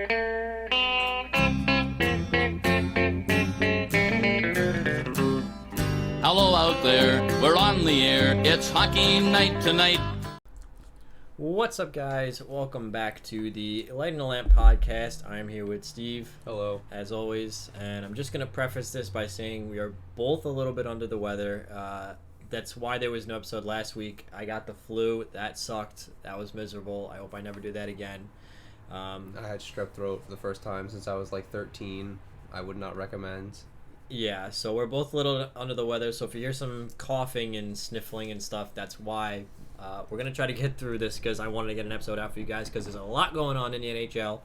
Hello out there, we're on the air, it's hockey night tonight. What's up, guys? Welcome back to the Light in the Lamp podcast. I'm here with Steve. Hello. As always, and I'm just going to preface this by saying we are both a little bit under the weather. That's why there was no episode last week. I got the flu. That sucked. That was miserable. I hope I never do that again. I had strep throat for the first time since I was like 13. I would not recommend. Yeah, so we're both a little under the weather. So if you hear some coughing and sniffling and stuff, that's why. We're going to try to get through this because I wanted to get an episode out for you guys because there's a lot going on in the NHL.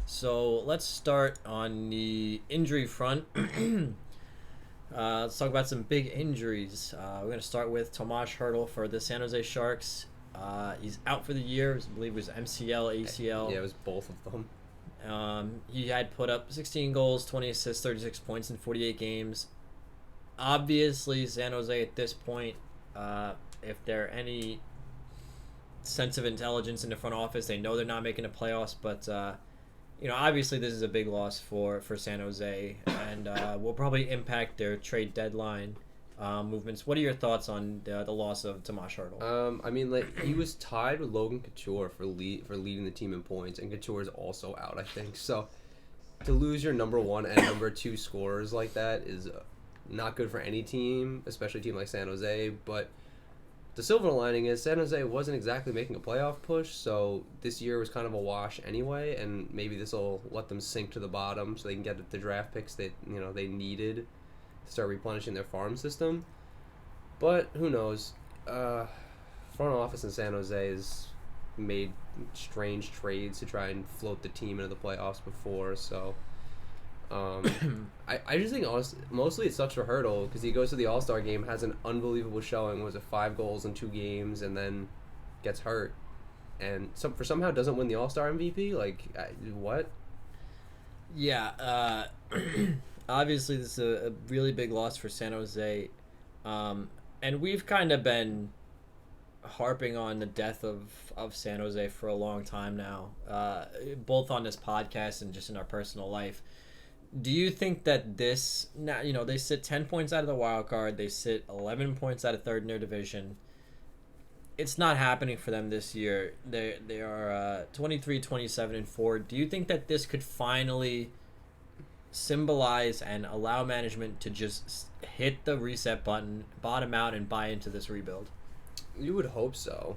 So let's start on the injury front. Let's talk about some big injuries. We're going to start with Tomas Hertl for the San Jose Sharks. He's out for the year. I believe it was MCL, ACL. Yeah, it was both of them. He had put up 16 goals, 20 assists, 36 points in 48 games. Obviously, San Jose at this point, if there are any sense of intelligence in the front office, they know they're not making the playoffs, but obviously this is a big loss for San Jose, and will probably impact their trade deadline movements. What are your thoughts on the loss of Tomas Hertl? He was tied with Logan Couture for leading the team in points, and Couture is also out, I think. So to lose your number one and number two scorers like that is not good for any team, especially a team like San Jose. But the silver lining is San Jose wasn't exactly making a playoff push, so this year was kind of a wash anyway, and maybe this will let them sink to the bottom so they can get the draft picks that they needed to start replenishing their farm system. But who knows? Front office in San Jose has made strange trades to try and float the team into the playoffs before, so I just think mostly it sucks for Hertl because he goes to the All-Star game, has an unbelievable showing, was it 5 goals in 2 games, and then gets hurt, and somehow doesn't win the All-Star MVP. What? Yeah, obviously this is a really big loss for San Jose, and we've kind of been harping on the death of San Jose for a long time now, both on this podcast and just in our personal life. Do you think that this, now, they sit 10 points out of the wild card, they sit 11 points out of third in their division. It's not happening for them this year. They are 23, 27, and 4. Do you think that this could finally symbolize and allow management to just hit the reset button, bottom out, and buy into this rebuild? You would hope so.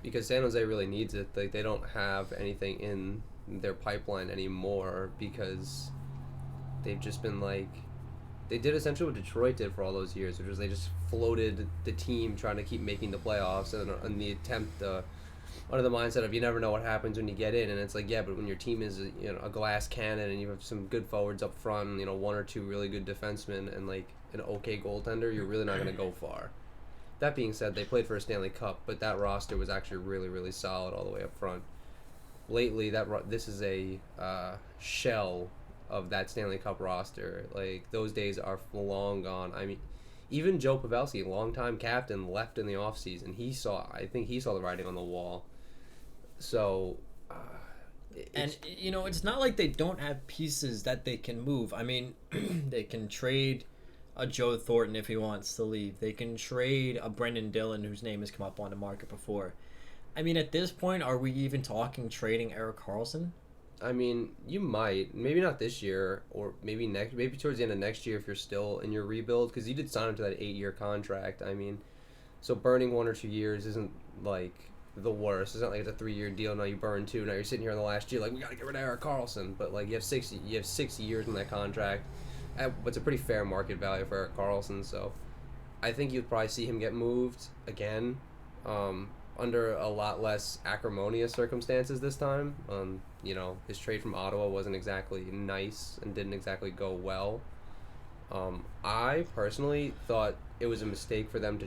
Because San Jose really needs it. They don't have anything in their pipeline anymore because they've just been they did essentially what Detroit did for all those years, which was they just floated the team trying to keep making the playoffs and the attempt under the mindset of you never know what happens when you get in, and it's but when your team is a glass cannon and you have some good forwards up front, 1 or 2 really good defensemen and an okay goaltender, you're really not going to go far. That being said, they played for a Stanley Cup, but that roster was actually really, really solid all the way up front. Lately, this is a shell of that Stanley Cup roster. Those days are long gone. I mean, even Joe Pavelski, longtime captain, left in the offseason. I think he saw the writing on the wall. So, it's not like they don't have pieces that they can move. I mean, they can trade a Joe Thornton if he wants to leave. They can trade a Brendan Dillon, whose name has come up on the market before. I mean, at this point, are we even talking trading Erik Karlsson? I mean, you might. Maybe not this year, or maybe towards the end of next year if you're still in your rebuild, because you did sign him to that 8-year contract. I mean, so burning 1 or 2 years isn't the worst. It's not like it's a 3-year deal. Now you burn 2. Now you're sitting here in the last year we got to get rid of Erik Karlsson. But you have 6 years in that contract. It's a pretty fair market value for Erik Karlsson. So I think you'd probably see him get moved again. Under a lot less acrimonious circumstances this time. His trade from Ottawa wasn't exactly nice and didn't exactly go well. I personally thought it was a mistake for them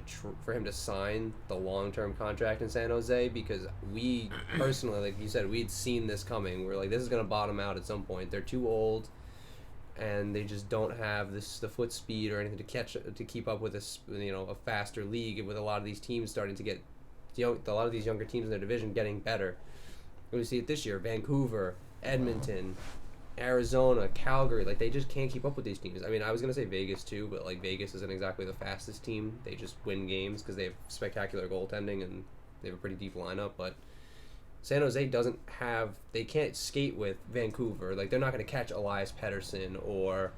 for him to sign the long-term contract in San Jose, because we personally, like you said, we'd seen this coming. We're this is going to bottom out at some point. They're too old, and they just don't have the foot speed or anything to keep up with a faster league, with a lot of these teams starting to get a lot of these younger teams in their division getting better. And we see it this year. Vancouver, Edmonton, Arizona, Calgary. Like, they just can't keep up with these teams. I mean, I was going to say Vegas, too, but, like, Vegas isn't exactly the fastest team. They just win games because they have spectacular goaltending and they have a pretty deep lineup. But San Jose doesn't have... They can't skate with Vancouver. Like, they're not going to catch Elias Pettersson or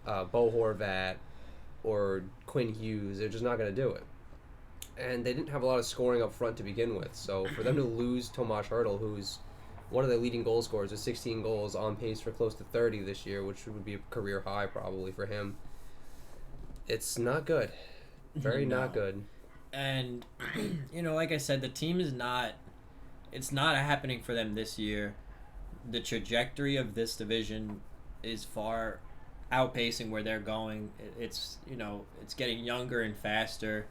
Bo Horvat or Quinn Hughes. They're just not going to do it. And they didn't have a lot of scoring up front to begin with. So for them to lose Tomas Hertl, who's one of the leading goal scorers with 16 goals, on pace for close to 30 this year, which would be a career high probably for him, it's not good. Very not good. And, like I said, the team is not... It's not happening for them this year. The trajectory of this division is far outpacing where they're going. It's, it's getting younger and faster.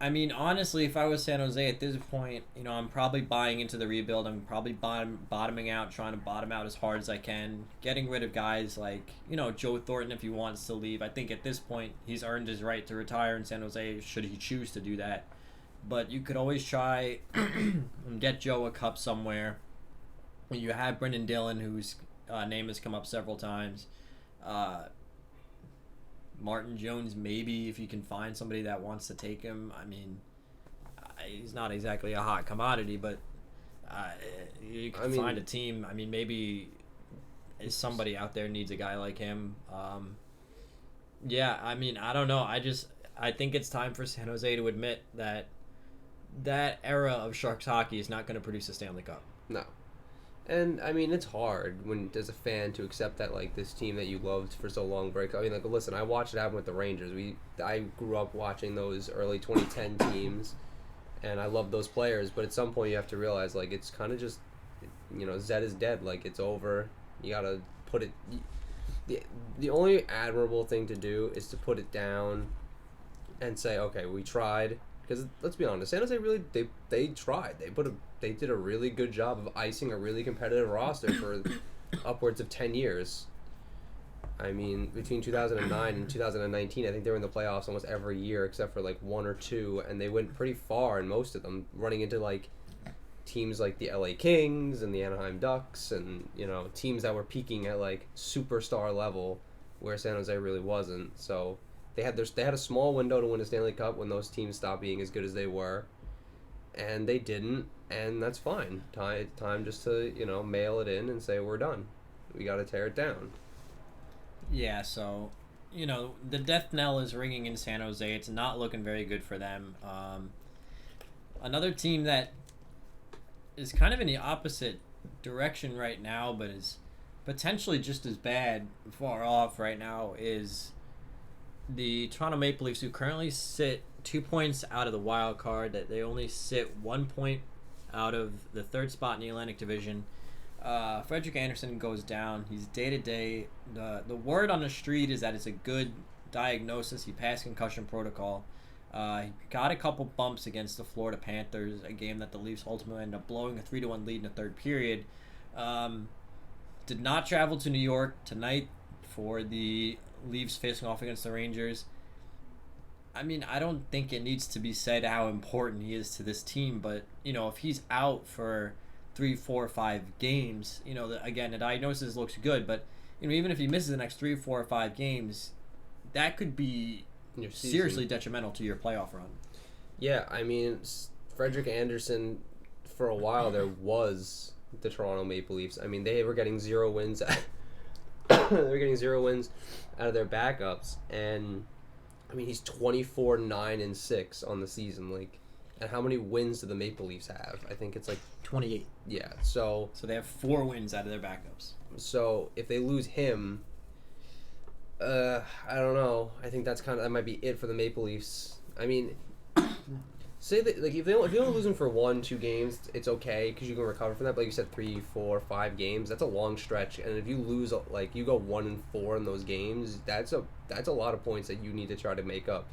I mean, honestly, if I was San Jose at this point, I'm probably buying into the rebuild. I'm probably bottoming out, trying to bottom out as hard as I can, getting rid of guys like, Joe Thornton if he wants to leave. I think at this point, he's earned his right to retire in San Jose should he choose to do that. But you could always try and get Joe a cup somewhere. You have Brendan Dillon, whose name has come up several times. Martin Jones, maybe, if you can find somebody that wants to take him. I mean, he's not exactly a hot commodity, but you can find a team. I mean, maybe somebody out there needs a guy like him. Yeah, I mean, I don't know. I think it's time for San Jose to admit that era of Sharks hockey is not going to produce a Stanley Cup. No. And, I mean, it's hard when, as a fan, to accept that, like, this team that you loved for so long breaks. I mean, like, listen, I watched it happen with the Rangers. I grew up watching those early 2010 teams, and I loved those players. But at some point, you have to realize, like, it's kind of just, Zed is dead. Like, it's over. You got to put it... The only admirable thing to do is to put it down and say, okay, we tried. Because, let's be honest, San Jose really, they tried. They did a really good job of icing a really competitive roster for upwards of 10 years. I mean, between 2009 and 2019, I think they were in the playoffs almost every year except for, like, one or two, and they went pretty far in most of them, running into, like, teams like the LA Kings and the Anaheim Ducks and, teams that were peaking at, like, superstar level where San Jose really wasn't. So they had a small window to win a Stanley Cup when those teams stopped being as good as they were, and they didn't, and that's fine. Time just to, mail it in and say, we're done. We got to tear it down. Yeah, so, the death knell is ringing in San Jose. It's not looking very good for them. Another team that is kind of in the opposite direction right now, but is potentially just as far off right now, is the Toronto Maple Leafs, who currently sit 2 points out of the wild card. That they only sit 1 point out of the third spot in the Atlantic Division. Frederik Andersen goes down. He's day-to-day. The word on the street is that it's a good diagnosis. He passed concussion protocol. He got a couple bumps against the Florida Panthers, a game that the Leafs ultimately ended up blowing a 3-1 lead in the third period. Did not travel to New York tonight for the Leafs facing off against the Rangers. I mean, I don't think it needs to be said how important he is to this team, but, if he's out for 3, 4, 5 games, again, the diagnosis looks good, but, even if he misses the next 3, 4, 5 games, that could be seriously detrimental to your playoff run. Yeah, I mean, Frederik Andersen, for a while there, was the Toronto Maple Leafs. I mean, they were getting 0 wins. They were getting 0 wins out of their backups, and I mean, he's 24-9-6 on the season. Like, and how many wins do the Maple Leafs have? I think it's like 28. Yeah, so they have 4 wins out of their backups. So if they lose him, I don't know. I think that might be it for the Maple Leafs. I mean, say that, like, if you only lose him for 1, 2 games, it's okay because you can recover from that. But like you said, 3, 4, 5 games, that's a long stretch. And if you lose, like, you go 1-4 in those games, that's a lot of points that you need to try to make up,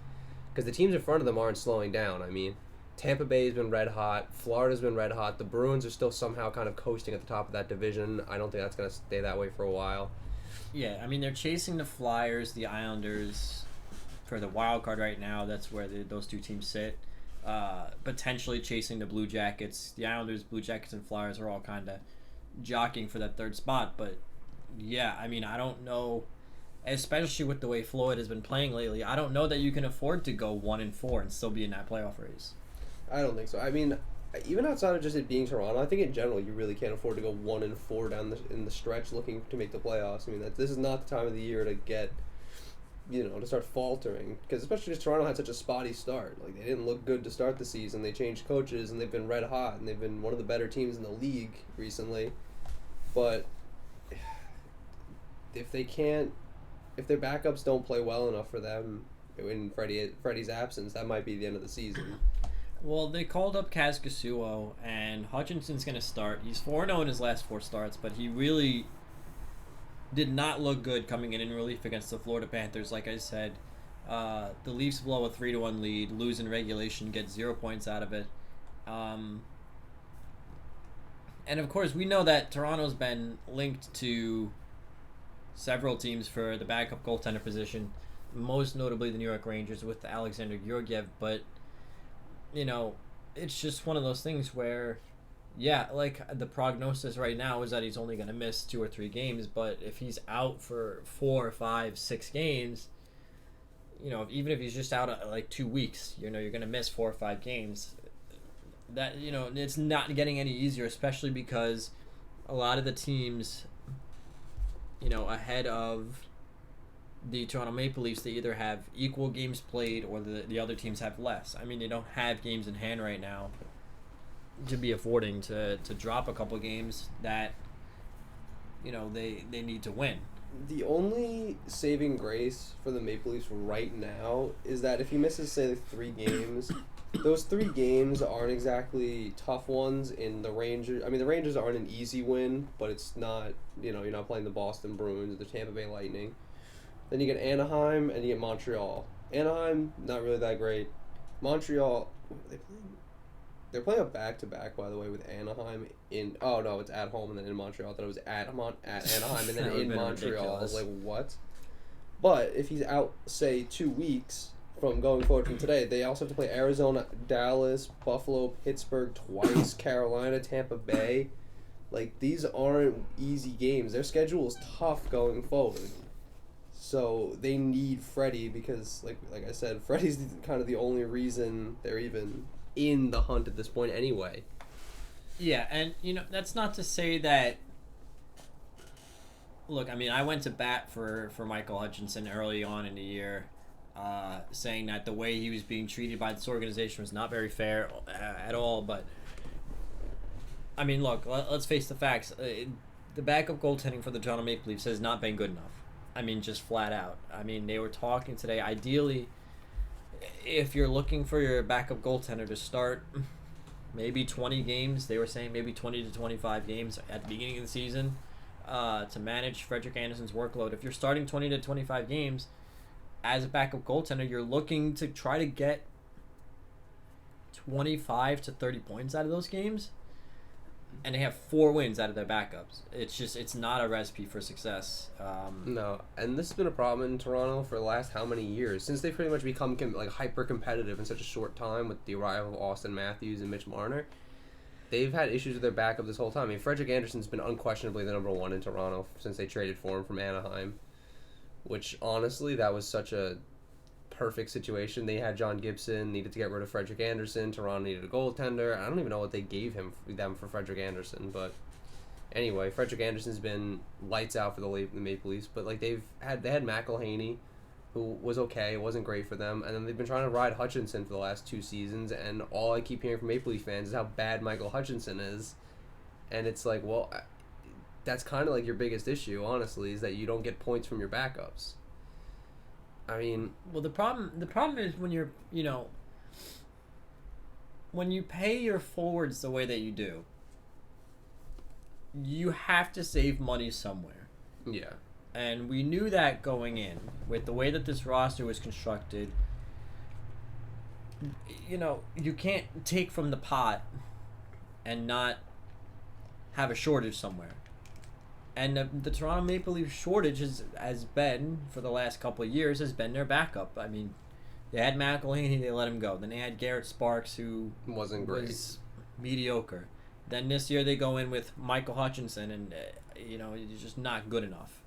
because the teams in front of them aren't slowing down. I mean, Tampa Bay has been red hot. Florida's been red hot. The Bruins are still somehow kind of coasting at the top of that division. I don't think that's going to stay that way for a while. Yeah, I mean, they're chasing the Flyers, the Islanders for the wild card right now. That's where those two teams sit. potentially chasing the Blue Jackets. The Islanders, Blue Jackets, and Flyers are all kind of jockeying for that third spot. But yeah, I mean, I don't know, especially with the way Floyd has been playing lately. I don't know that you can afford to go 1-4 and still be in that playoff race. I don't think so. I mean, even outside of just it being Toronto, I think in general you really can't afford to go 1-4 in the stretch looking to make the playoffs. I mean, this is not the time of the year to get, to start faltering, because especially because Toronto had such a spotty start. Like, they didn't look good to start the season. They changed coaches and they've been red hot and they've been one of the better teams in the league recently. But if their backups don't play well enough for them in Freddie's absence, that might be the end of the season. Well, they called up Kaskasuo, and Hutchinson's going to start. He's 4-0 in his last 4 starts, but he really did not look good coming in relief against the Florida Panthers. Like I said, the Leafs blow a 3-1 lead, lose in regulation, get 0 points out of it. And of course, we know that Toronto's been linked to several teams for the backup goaltender position, most notably the New York Rangers with Alexander Georgiev, but it's just one of those things where, yeah, like the prognosis right now is that he's only going to miss 2 or 3 games, but if he's out for 4 or 5, 6 games, even if he's just out like 2 weeks, you're going to miss 4 or 5 games. That, it's not getting any easier, especially because a lot of the teams, ahead of the Toronto Maple Leafs, they either have equal games played or the other teams have less. I mean, they don't have games in hand right now to be affording to drop a couple games that, they need to win. The only saving grace for the Maple Leafs right now is that if he misses, say, 3 games, those 3 games aren't exactly tough ones in the Rangers. I mean, the Rangers aren't an easy win, but it's not, you're not playing the Boston Bruins or the Tampa Bay Lightning. Then you get Anaheim and you get Montreal. Anaheim, not really that great. Montreal, they're playing a back-to-back, by the way, with Anaheim in... Oh, no, it's at home and then in Montreal. I thought it was at Anaheim and then in Montreal. Ridiculous. I was like, what? But if he's out, say, 2 weeks from going forward from today, they also have to play Arizona, Dallas, Buffalo, Pittsburgh twice, Carolina, Tampa Bay. Like, these aren't easy games. Their schedule is tough going forward. So they need Freddie because, like I said, Freddie's kind of the only reason they're even in the hunt at this point anyway. Yeah, and, that's not to say that... Look, I mean, I went to bat for Michael Hutchinson early on in the year, saying that the way he was being treated by this organization was not very fair at all, but... I mean, look, let's face the facts. The backup goaltending for the Toronto Maple Leafs has not been good enough. I mean, just flat out. I mean, they were talking today. Ideally, if you're looking for your backup goaltender to start maybe 20 games, they were saying maybe 20 to 25 games at the beginning of the season to manage Frederik Andersen's workload. If you're starting 20 to 25 games as a backup goaltender, you're looking to try to get 25 to 30 points out of those games. And they have 4 wins out of their backups. It's not a recipe for success. No, and this has been a problem in Toronto for the last how many years? Since they've pretty much become hyper-competitive in such a short time with the arrival of Austin Matthews and Mitch Marner. They've had issues with their backup this whole time. I mean, Frederik Andersen's been unquestionably the number 1 in Toronto since they traded for him from Anaheim. Which, honestly, that was such a perfect situation. They had John Gibson, needed to get rid of Frederik Andersen. Toronto needed a goaltender. I don't even know what they gave them for Frederik Andersen, but anyway, Frederik Andersen's been lights out for the Maple Leafs. But they had McElhaney, who was okay. It wasn't great for them, and then they've been trying to ride Hutchinson for the last 2 seasons. And all I keep hearing from Maple Leaf fans is how bad Michael Hutchinson is, and it's like, well, that's kind of your biggest issue, honestly, is that you don't get points from your backups. I mean, well, the problem is when you're, when you pay your forwards the way that you do, you have to save money somewhere. Yeah. And we knew that going in with the way that this roster was constructed. You can't take from the pot and not have a shortage somewhere. And the Toronto Maple Leafs shortage has been, for the last couple of years, has been their backup. I mean, They had McElhaney, they let him go. Then they had Garrett Sparks, who Wasn't great. was mediocre. Then this year they go in with Michael Hutchinson, and he's just not good enough.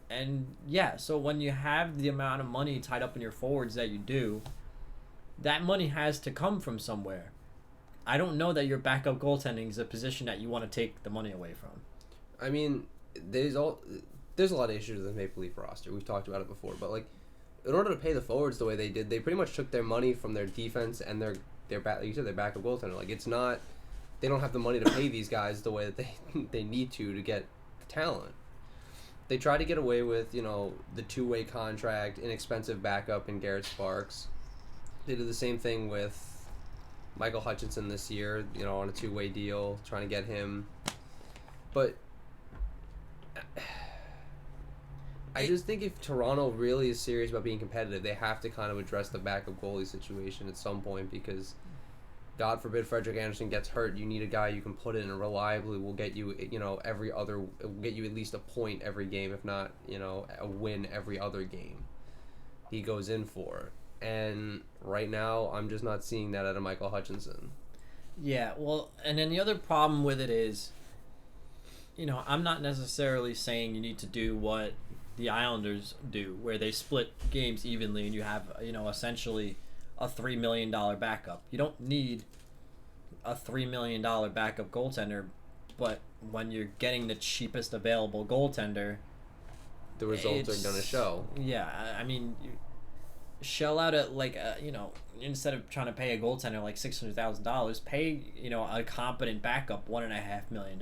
And yeah, so when you have the amount of money tied up in your forwards that you do, that money has to come from somewhere. I don't know that your backup goaltending is a position that you want to take the money away from. I mean, there's a lot of issues with the Maple Leaf roster. We've talked about it before, but like, in order to pay the forwards the way they did, they pretty much took their money from their defense and their like you said, their backup goaltender. Like, it's not, they don't have the money to pay these guys the way that they need to get the talent. They try to get away with, the two-way contract, inexpensive backup in Garrett Sparks. They did the same thing with Michael Hutchinson this year, on a two-way deal, trying to get him. But I just think if Toronto really is serious about being competitive, they have to kind of address the backup goalie situation at some point, because God forbid Frederik Andersen gets hurt, you need a guy you can put in and reliably will get you, will get you at least a point every game, if not, a win every other game he goes in for. And right now, I'm just not seeing that out of Michael Hutchinson. Yeah, well, and then the other problem with it is, I'm not necessarily saying you need to do what the Islanders do, where they split games evenly and you have, essentially a $3 million backup. You don't need a $3 million backup goaltender, but when you're getting the cheapest available goaltender, the results are going to show. Yeah, I mean, you shell out at instead of trying to pay a goaltender like $600,000, pay a competent backup $1.5 million.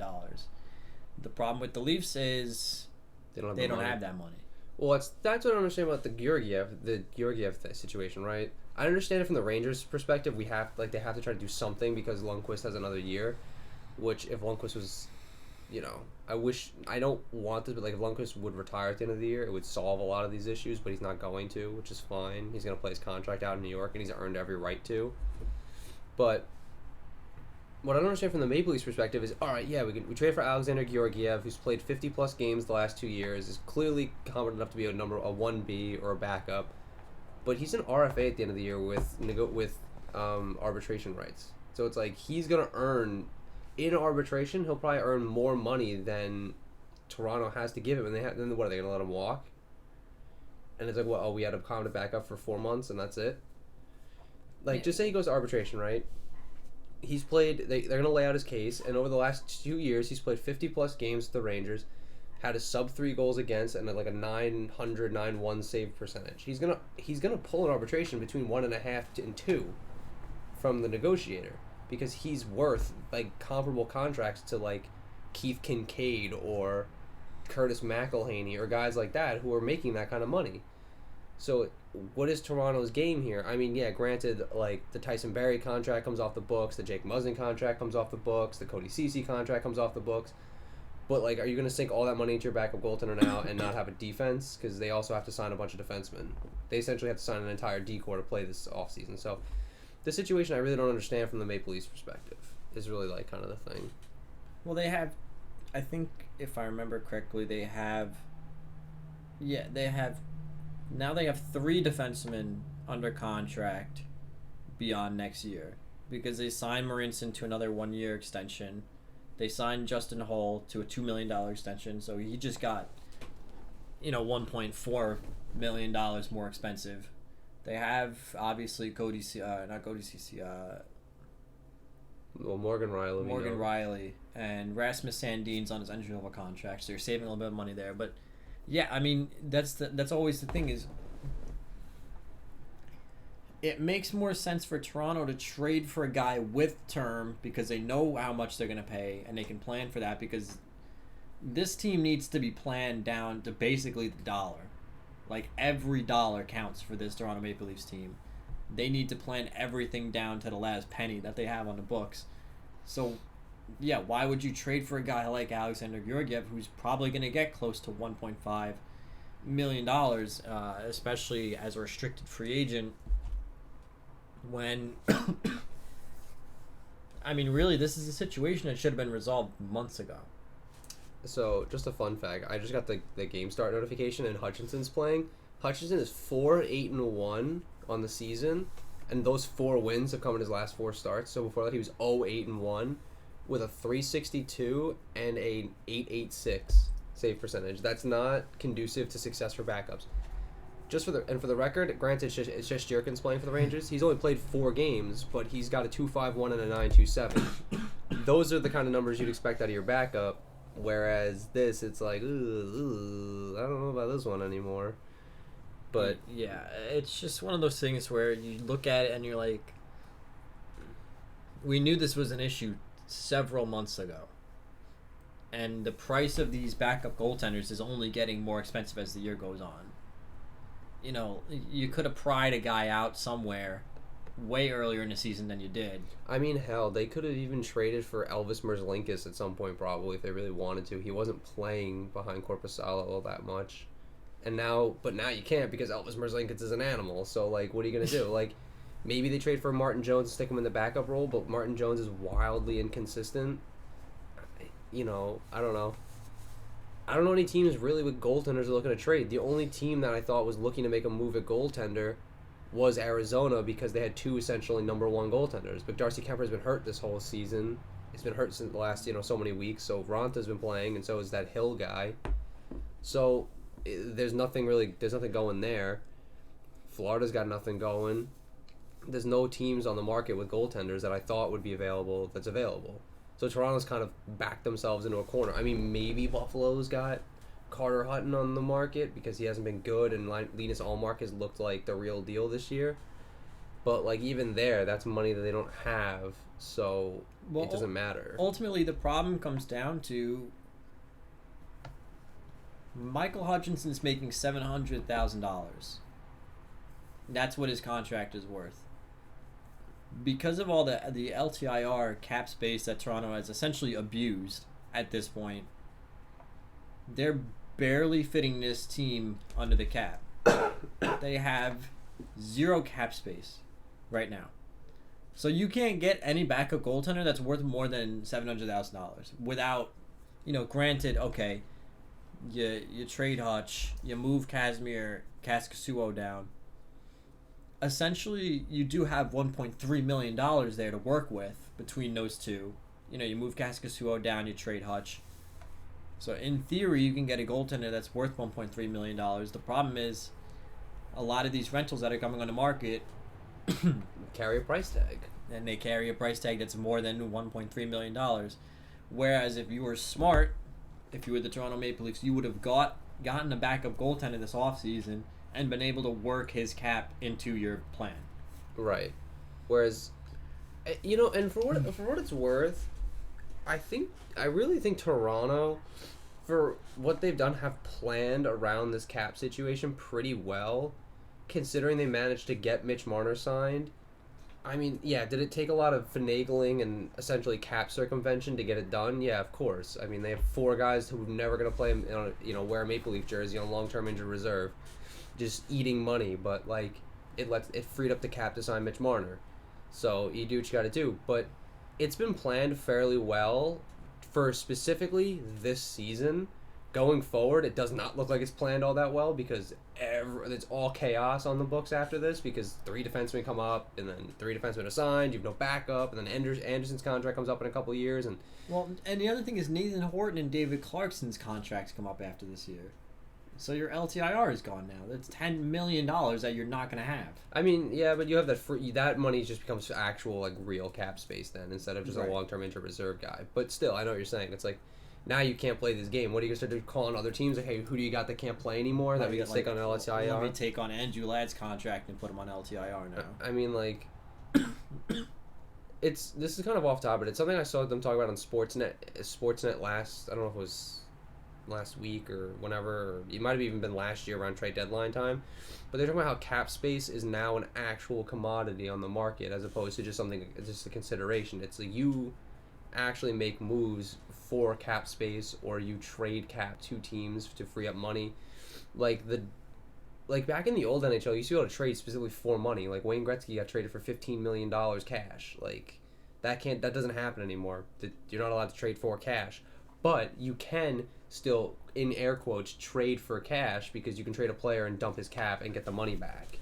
The problem with the Leafs is they don't have that money. Well, that's what I understand about the Georgiev situation, right? I understand it from the Rangers' perspective. They have to try to do something because Lundqvist has another year, which if Lundqvist was, I don't want this, but if Lundqvist would retire at the end of the year, it would solve a lot of these issues, but he's not going to, which is fine. He's going to play his contract out in New York, and he's earned every right to. But what I don't understand from the Maple Leafs perspective is, all right, yeah, we trade for Alexander Georgiev, who's played 50-plus games the last 2 years, is clearly competent enough to be a 1B or a backup, but he's an RFA at the end of the year with arbitration rights. So it's like he's going to earn, in arbitration, he'll probably earn more money than Toronto has to give him, and then what, are they going to let him walk? And it's like, we had a competent backup for 4 months, and that's it? Like, just say he goes to arbitration, right? He's played, they're going to lay out his case, and over the last 2 years, he's played 50-plus games with the Rangers, had a sub-3 goals against, and like a 900-9-1 save percentage. He's gonna pull an arbitration between 1.5 and 2 from the negotiator, because he's worth, comparable contracts to, Keith Kincaid or Curtis McElhaney or guys like that who are making that kind of money. So what is Toronto's game here? I mean, yeah, granted, the Tyson Barrie contract comes off the books, the Jake Muzzin contract comes off the books, the Cody Ceci contract comes off the books, but, are you going to sink all that money into your backup goaltender now and not have a defense? Because they also have to sign a bunch of defensemen. They essentially have to sign an entire D-corps to play this offseason. So the situation I really don't understand from the Maple Leafs perspective is really, kind of the thing. Well, they have, I think, if I remember correctly, they have 3 defensemen under contract beyond next year, because they signed Marinson to another 1-year extension. They signed Justin Hull to a $2 million extension, so he just got, $1.4 million more expensive. They have, obviously, Morgan Riley. Morgan Riley, and Rasmus Sandin's on his entry-level contract, so you're saving a little bit of money there. But, yeah, I mean, that's always the thing is, it makes more sense for Toronto to trade for a guy with term because they know how much they're going to pay and they can plan for that, because this team needs to be planned down to basically the dollar. Every dollar counts for this Toronto Maple Leafs team. They need to plan everything down to the last penny that they have on the books. So, yeah, why would you trade for a guy like Alexander Georgiev, who's probably going to get close to $1.5 million, especially as a restricted free agent, when I mean, really, this is a situation that should have been resolved months ago. So, just a fun fact, I just got the game start notification and Hutchinson's playing. Hutchinson is 4-8-1 on the season, and those 4 wins have come in his last 4 starts. So before that, he was 0-8-1 with a 362 and a 886 save percentage. That's not conducive to success for backups. For the record, granted, it's just Jerkins playing for the Rangers. He's only played 4 games, but he's got a 2.51 and a 9.27. Those are the kind of numbers you'd expect out of your backup. Whereas this, it's like, ooh, I don't know about this one anymore. But yeah, it's just one of those things where you look at it and you're like, we knew this was an issue several months ago. And the price of these backup goaltenders is only getting more expensive as the year goes on. You know, you could have pried a guy out somewhere way earlier in the season than you did. I mean, hell, they could have even traded for Elvis Merzlikins at some point, probably, if they really wanted to. He wasn't playing behind Korpisalo all that much. But now you can't because Elvis Merzlikins is an animal. So, like, what are you going to do? Like, maybe they trade for Martin Jones and stick him in the backup role, but Martin Jones is wildly inconsistent. You know, I don't know. I don't know any teams really with goaltenders are looking to trade. The only team that I thought was looking to make a move at goaltender was Arizona because they had 2 essentially number 1 goaltenders. But Darcy Kemper has been hurt this whole season. He's been hurt since the last, so many weeks. So Ronta's been playing, and so is that Hill guy. So there's nothing going there. Florida's got nothing going. There's no teams on the market with goaltenders that I thought would be available that's available. So Toronto's kind of backed themselves into a corner. I mean, maybe Buffalo's got Carter Hutton on the market because he hasn't been good, and Linus Ullmark has looked like the real deal this year. But, like, even there, that's money that they don't have, so it doesn't matter. Ultimately, the problem comes down to Michael Hutchinson's making $700,000. That's what his contract is worth. Because of all the LTIR cap space that Toronto has essentially abused at this point, they're barely fitting this team under the cap. They have 0 cap space right now. So you can't get any backup goaltender that's worth more than $700,000 without, granted, okay, you trade Hutch, you move Kazimir Kaskasuo down. Essentially, you do have $1.3 million there to work with between those two. You move Kaskasuo down, you trade Hutch. So in theory, you can get a goaltender that's worth $1.3 million. The problem is, a lot of these rentals that are coming on the market carry a price tag. And they carry a price tag that's more than $1.3 million. Whereas if you were smart, if you were the Toronto Maple Leafs, you would have gotten a backup goaltender this offseason and been able to work his cap into your plan. Right. Whereas, and for what it's worth, I really think Toronto, for what they've done, have planned around this cap situation pretty well, considering they managed to get Mitch Marner signed. I mean, yeah, did it take a lot of finagling and essentially cap circumvention to get it done? Yeah, of course. I mean, they have 4 guys who are never going to play, wear a Maple Leaf jersey on long-term injured reserve, just eating money. But, like, it freed up the cap to sign Mitch Marner. So you do what you got to do. But it's been planned fairly well for specifically this season. Going forward, it does not look like it's planned all that well because it's all chaos on the books after this because 3 defensemen come up and then 3 defensemen are signed. You have no backup, and then Anderson's contract comes up in a couple of years. And the other thing is Nathan Horton and David Clarkson's contracts come up after this year. So your LTIR is gone now. That's $10 million that you're not going to have. I mean, yeah, but you have that money just becomes actual, like, real cap space then instead of just a long-term injured reserve guy. But still, I know what you're saying. It's like, now you can't play this game. What are you going to start calling other teams? Like, hey, who do you got that can't play anymore that we can stick on LTIR? Let me take on Andrew Ladd's contract and put him on LTIR now. I mean, like, this is kind of off topic, but it's something I saw them talk about on Sportsnet last, I don't know if it was last week or whenever, or it might have even been last year around trade deadline time, but they're talking about how cap space is now an actual commodity on the market as opposed to just a consideration. It's like you actually make moves for cap space or you trade cap to teams to free up money. Like back in the old NHL, you used to be able to trade specifically for money. Like Wayne Gretzky got traded for $15 million cash. Like that doesn't happen anymore. You're not allowed to trade for cash. But you can still, in air quotes, trade for cash because you can trade a player and dump his cap and get the money back.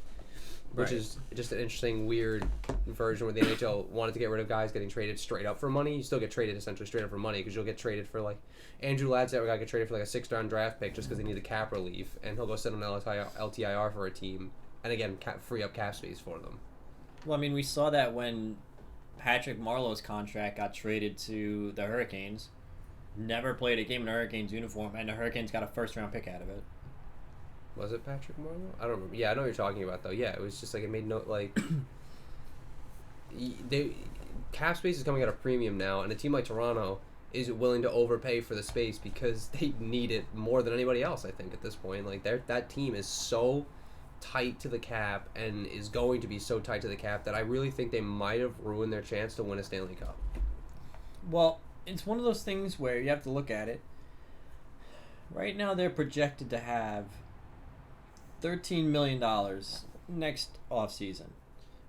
which Right. is just an interesting, weird version where the NHL wanted to get rid of guys getting traded straight up for money. You still get traded essentially straight up for money because you'll get traded for like Andrew Ladd's got to get traded for like a 6th-round draft pick just because they need the cap relief, and he'll go sit on LTIR for a team, and again free up cap space for them. Well, I mean, we saw that when Patrick Marleau's contract got traded to the Hurricanes. Never played a game in a Hurricanes uniform, and the Hurricanes got a first-round pick out of it. Was it Patrick Marleau? I don't remember. Yeah, I know what you're talking about though. Yeah, it was just like it made no like. They cap space is coming at a premium now, and a team like Toronto is willing to overpay for the space because they need it more than anybody else. I think at this point, like that team is so tight to the cap and is going to be so tight to the cap that I really think they might have ruined their chance to win a Stanley Cup. Well, it's one of those things where you have to look at it. Right now, they're projected to have $13 million next offseason.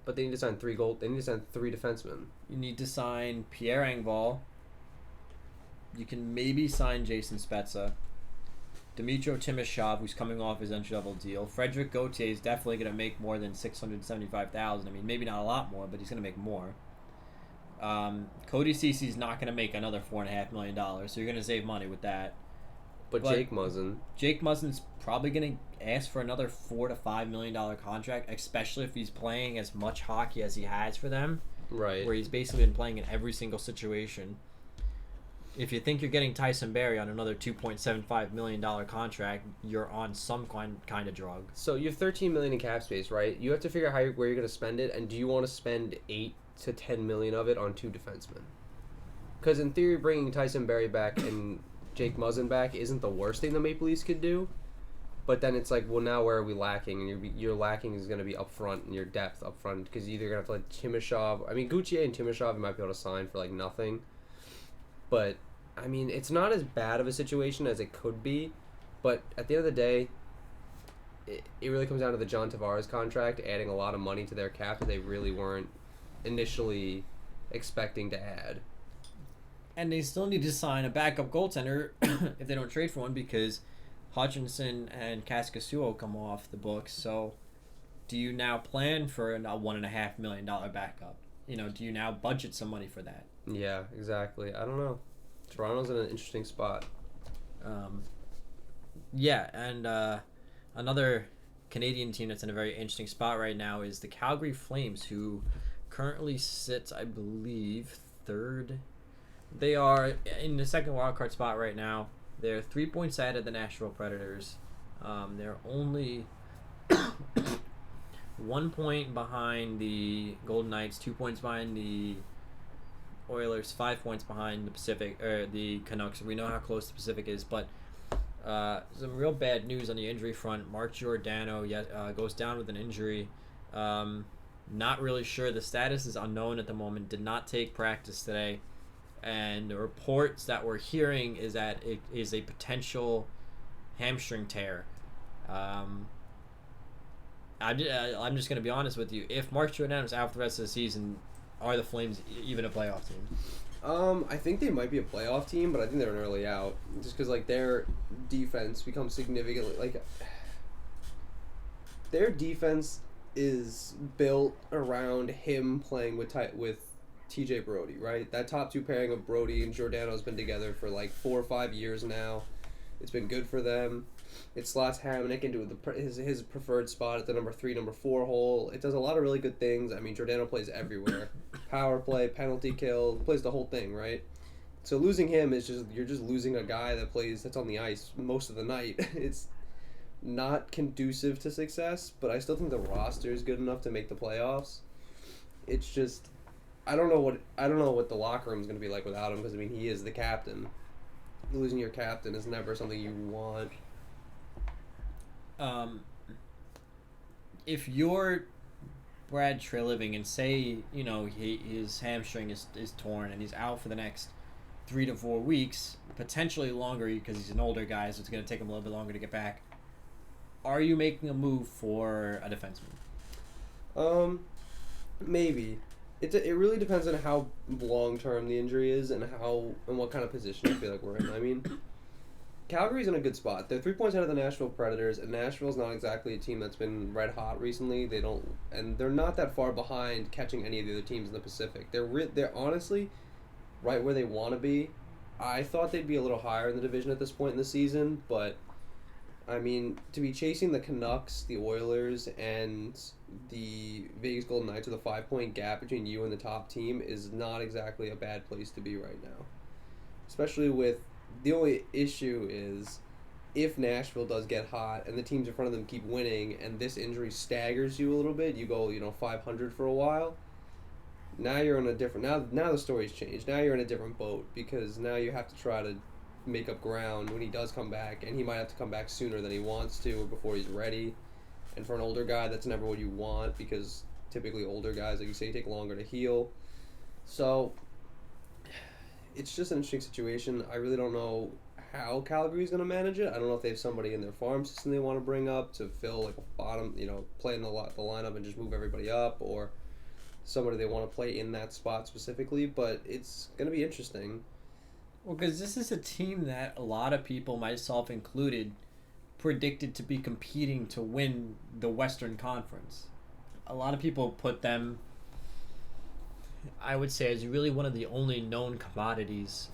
But they need to sign They need to sign 3 defensemen. You need to sign Pierre Engvall. You can maybe sign Jason Spezza. Dmytro Timashov, who's coming off his entry-level deal. Frederick Gauthier is definitely going to make more than $675,000. I mean, maybe not a lot more, but he's going to make more. Cody Cece's not going to make another $4.5 million, so you're going to save money with that. But Jake Muzzin. Jake Muzzin's probably going to ask for another $4 to $5 million contract, especially if he's playing as much hockey as he has for them. Right. Where he's basically been playing in every single situation. If you think you're getting Tyson Barrie on another $2.75 million contract, you're on some kind of drug. So you have $13 million in cap space, right? You have to figure out where you're going to spend it, and do you want to spend $8 to $10 million of it on 2 defensemen? Because in theory, bringing Tyson Barrie back and Jake Muzzin back isn't the worst thing the Maple Leafs could do. But then it's like, well, now where are we lacking? And your lacking is going to be up front and your depth up front because you're either going to have to let Timashov. I mean, Gauthier and Timashov you might be able to sign for like nothing. But, I mean, it's not as bad of a situation as it could be. But at the end of the day, it really comes down to the John Tavares contract adding a lot of money to their cap that they really weren't initially expecting to add. And they still need to sign a backup goaltender if they don't trade for one because Hutchinson and Kaskasuo come off the books. So do you now plan for a $1.5 million backup? Do you now budget some money for that? Yeah, exactly. I don't know. Toronto's in an interesting spot. Yeah, and another Canadian team that's in a very interesting spot right now is the Calgary Flames, who currently sits, I believe, 3rd. They are in the second wildcard spot right now. They're 3 points ahead of the Nashville Predators. They're only 1 point behind the Golden Knights, 2 points behind the Oilers, 5 points behind the Canucks. We know how close the Pacific is, but some real bad news on the injury front. Mark Giordano goes down with an injury. Not really sure. The status is unknown at the moment. Did not take practice today. And the reports that we're hearing is that it is a potential hamstring tear. I'm just going to be honest with you. If Mark Giordano is out for the rest of the season, are the Flames even a playoff team? I think they might be a playoff team, but I think they're an early out. Just because, like, their defense becomes significantly... Like, their defense is built around him playing with TJ Brody, right? That top 2 pairing of Brody and Giordano has been together for like 4 or 5 years now. It's been good for them. It slots Hamonic into his preferred spot at the number 3, number 4 hole. It does a lot of really good things. I mean, Giordano plays everywhere. Power play, penalty kill, plays the whole thing, right? So losing him is you're just losing a guy that's on the ice most of the night. It's not conducive to success, but I still think the roster is good enough to make the playoffs. It's just I don't know what the locker room is going to be like without him because I mean he is the captain. Losing your captain is never something you want. If you're Brad Treliving and say his hamstring is torn and he's out for the next 3 to 4 weeks, potentially longer because he's an older guy, so it's going to take him a little bit longer to get back. Are you making a move for a defenseman? Maybe. It really depends on how long term the injury is and what kind of position I feel like we're in. I mean, Calgary's in a good spot. They're 3 points ahead of the Nashville Predators, and Nashville's not exactly a team that's been red hot recently. They're not that far behind catching any of the other teams in the Pacific. They're honestly right where they want to be. I thought they'd be a little higher in the division at this point in the season, but I mean, to be chasing the Canucks, the Oilers, and the Vegas Golden Knights with a 5-point gap between you and the top team is not exactly a bad place to be right now. Especially with the only issue is if Nashville does get hot and the teams in front of them keep winning and this injury staggers you a little bit, you go, 500 for a while. Now you're in a different now the story's changed. Now you're in a different boat because now you have to try to make up ground when he does come back, and he might have to come back sooner than he wants to or before he's ready. And for an older guy, that's never what you want because typically older guys, like you say, take longer to heal. So it's just an interesting situation. I really don't know how Calgary's going to manage it. I don't know if they have somebody in their farm system they want to bring up to fill like a bottom, play in the lineup and just move everybody up, or somebody they want to play in that spot specifically. But it's going to be interesting. Well, because this is a team that a lot of people, myself included, predicted to be competing to win the Western Conference. A lot of people put them, I would say, as really one of the only known commodities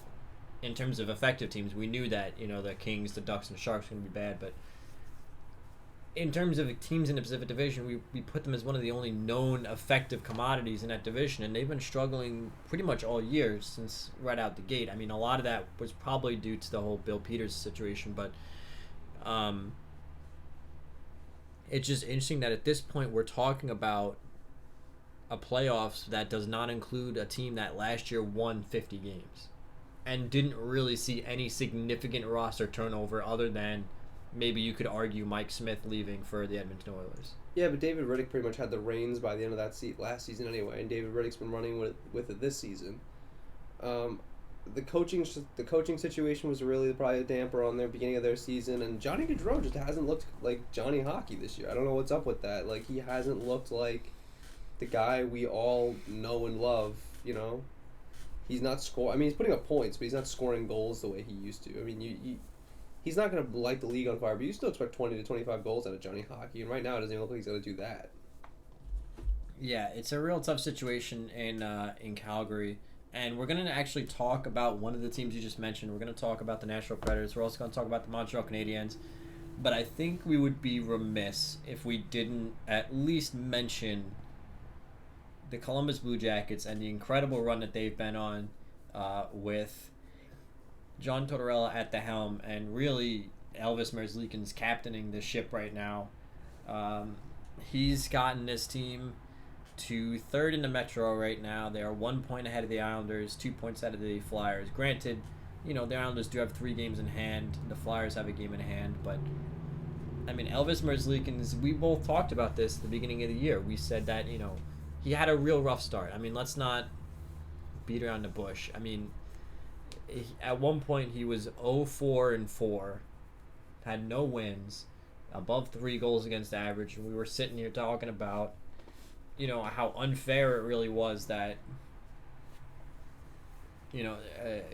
in terms of effective teams. We knew that, the Kings, the Ducks, and the Sharks were going to be bad, but in terms of teams in the Pacific Division, we put them as one of the only known effective commodities in that division, and they've been struggling pretty much all year since right out the gate. I mean, a lot of that was probably due to the whole Bill Peters situation, but it's just interesting that at this point we're talking about a playoffs that does not include a team that last year won 50 games and didn't really see any significant roster turnover other than maybe you could argue Mike Smith leaving for the Edmonton Oilers. Yeah, but David Riddick pretty much had the reins by the end of that last season anyway, and David Riddick's been running with it this season. The coaching situation was really probably a damper on their beginning of their season, and Johnny Gaudreau just hasn't looked like Johnny Hockey this year. I don't know what's up with that. Like, he hasn't looked like the guy we all know and love, He's not scoring. I mean, he's putting up points, but he's not scoring goals the way he used to. I mean, he's not going to light the league on fire, but you still expect 20 to 25 goals out of Johnny Hockey, and right now it doesn't even look like he's going to do that. Yeah, it's a real tough situation in Calgary, and we're going to actually talk about one of the teams you just mentioned. We're going to talk about the Nashville Predators. We're also going to talk about the Montreal Canadiens, but I think we would be remiss if we didn't at least mention the Columbus Blue Jackets and the incredible run that they've been on with John Tortorella at the helm, and really Elvis Merzlikins captaining the ship right now. He's gotten this team to third in the Metro right now. They are 1 point ahead of the Islanders, 2 points ahead of the Flyers. Granted, the Islanders do have 3 games in hand. The Flyers have a game in hand, but I mean, Elvis Merzlikins, we both talked about this at the beginning of the year. We said that, he had a real rough start. I mean, let's not beat around the bush. I mean, at one point he was 0-4-4, had no wins, above 3 goals against average, and we were sitting here talking about, how unfair it really was that,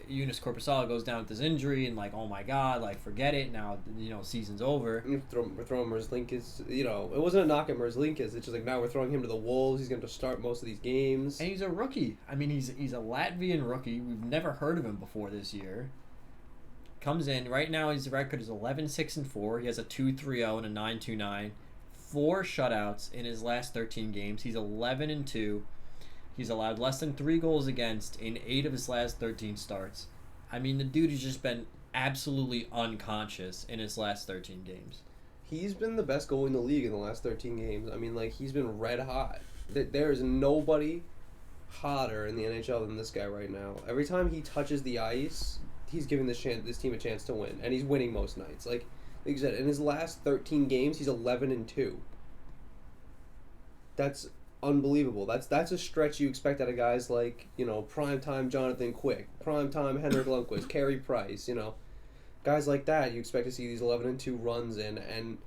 Eunice Korpisalo goes down with this injury, and like, oh my God, like, forget it, now, season's over. We're throwing Merzlikins, it wasn't a knock at Merzlikins, it's just like now we're throwing him to the Wolves, he's going to start most of these games. And he's a rookie. I mean, he's a Latvian rookie. We've never heard of him before this year. Comes in, right now his record is 11-6-4, he has a 2.30 and a 9.29, 4 shutouts in his last 13 games, he's 11-2. He's allowed less than 3 goals against in 8 of his last 13 starts. I mean, the dude has just been absolutely unconscious in his last 13 games. He's been the best goalie in the league in the last 13 games. I mean, like, he's been red hot. There is nobody hotter in the NHL than this guy right now. Every time he touches the ice, he's giving this team a chance to win, and he's winning most nights. Like you said, in his last 13 games, he's 11-2. That's unbelievable. That's a stretch you expect out of guys like, primetime Jonathan Quick, primetime Henrik Lundqvist, Carey Price, guys like that you expect to see these 11-2 runs in, and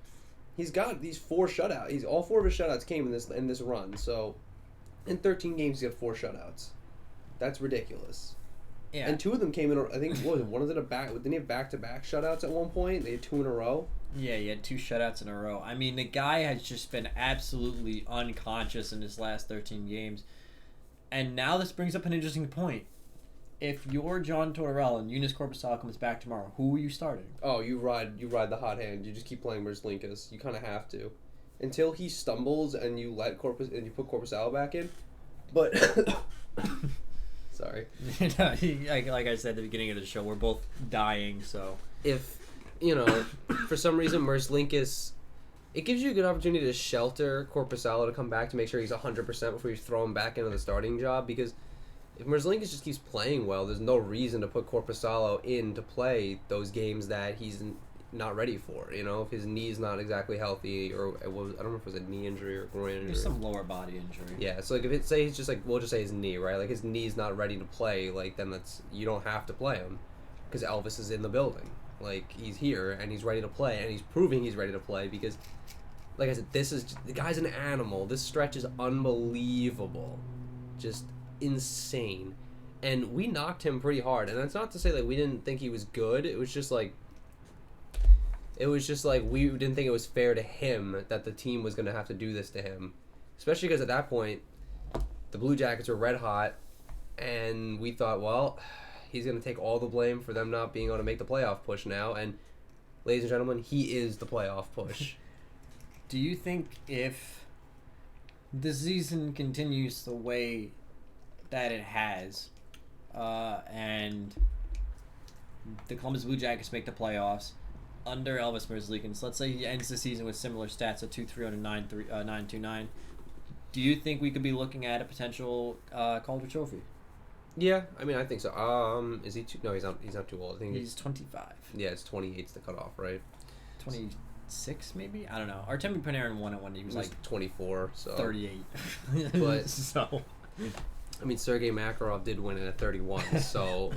he's got these 4 shutouts. All 4 of his shutouts came in this run. So in 13 games he had 4 shutouts. That's ridiculous. Yeah. And two of them came in. I think what was it? One of them didn't he have back-to-back shutouts at one point? They had two in a row. Yeah, he had 2 shutouts in a row. I mean, the guy has just been absolutely unconscious in his last 13 games. And now this brings up an interesting point. If you're John Tortorella and Eunice Korpisalo comes back tomorrow, who are you starting? Oh, you ride the hot hand. You just keep playing Merzlikins. You kind of have to, until he stumbles and you put Korpisalo back in. But sorry. Like I said at the beginning of the show, we're both dying. So if for some reason Merzlikins, it gives you a good opportunity to shelter Korpisalo to come back to make sure he's 100% before you throw him back into the starting job, because if Merzlikins just keeps playing well, there's no reason to put Korpisalo in to play those games that he's not ready for. If his knee's not exactly healthy, or I don't know if it was a knee injury or groin injury. There's some lower body injury. Yeah, so like if it's say he's just like, we'll just say his knee, right? Like his knee's not ready to play, like then you don't have to play him, because Elvis is in the building. Like he's here and he's ready to play, and he's proving he's ready to play because, like I said, the guy's an animal. This stretch is unbelievable, just insane, and we knocked him pretty hard. And that's not to say like we didn't think he was good. It was just like we didn't think it was fair to him that the team was going to have to do this to him, especially because at that point the Blue Jackets were red hot, and we thought, well, he's going to take all the blame for them not being able to make the playoff push now. And ladies and gentlemen, he is the playoff push. Do you think if the season continues the way that it has, and the Columbus Blue Jackets make the playoffs under Elvis Merzlikins, let's say he ends the season with similar stats of 2-3 and 9-2-9, do you think we could be looking at a potential Calder Trophy? Yeah, I mean, I think so. Is he too? No, he's not too old. I think he's 25. Yeah, it's 28's the cutoff, right? 26 maybe? I don't know. Artemi Panarin won it when he was like 24, so 38. But so I mean, Sergei Makarov did win it at 31, so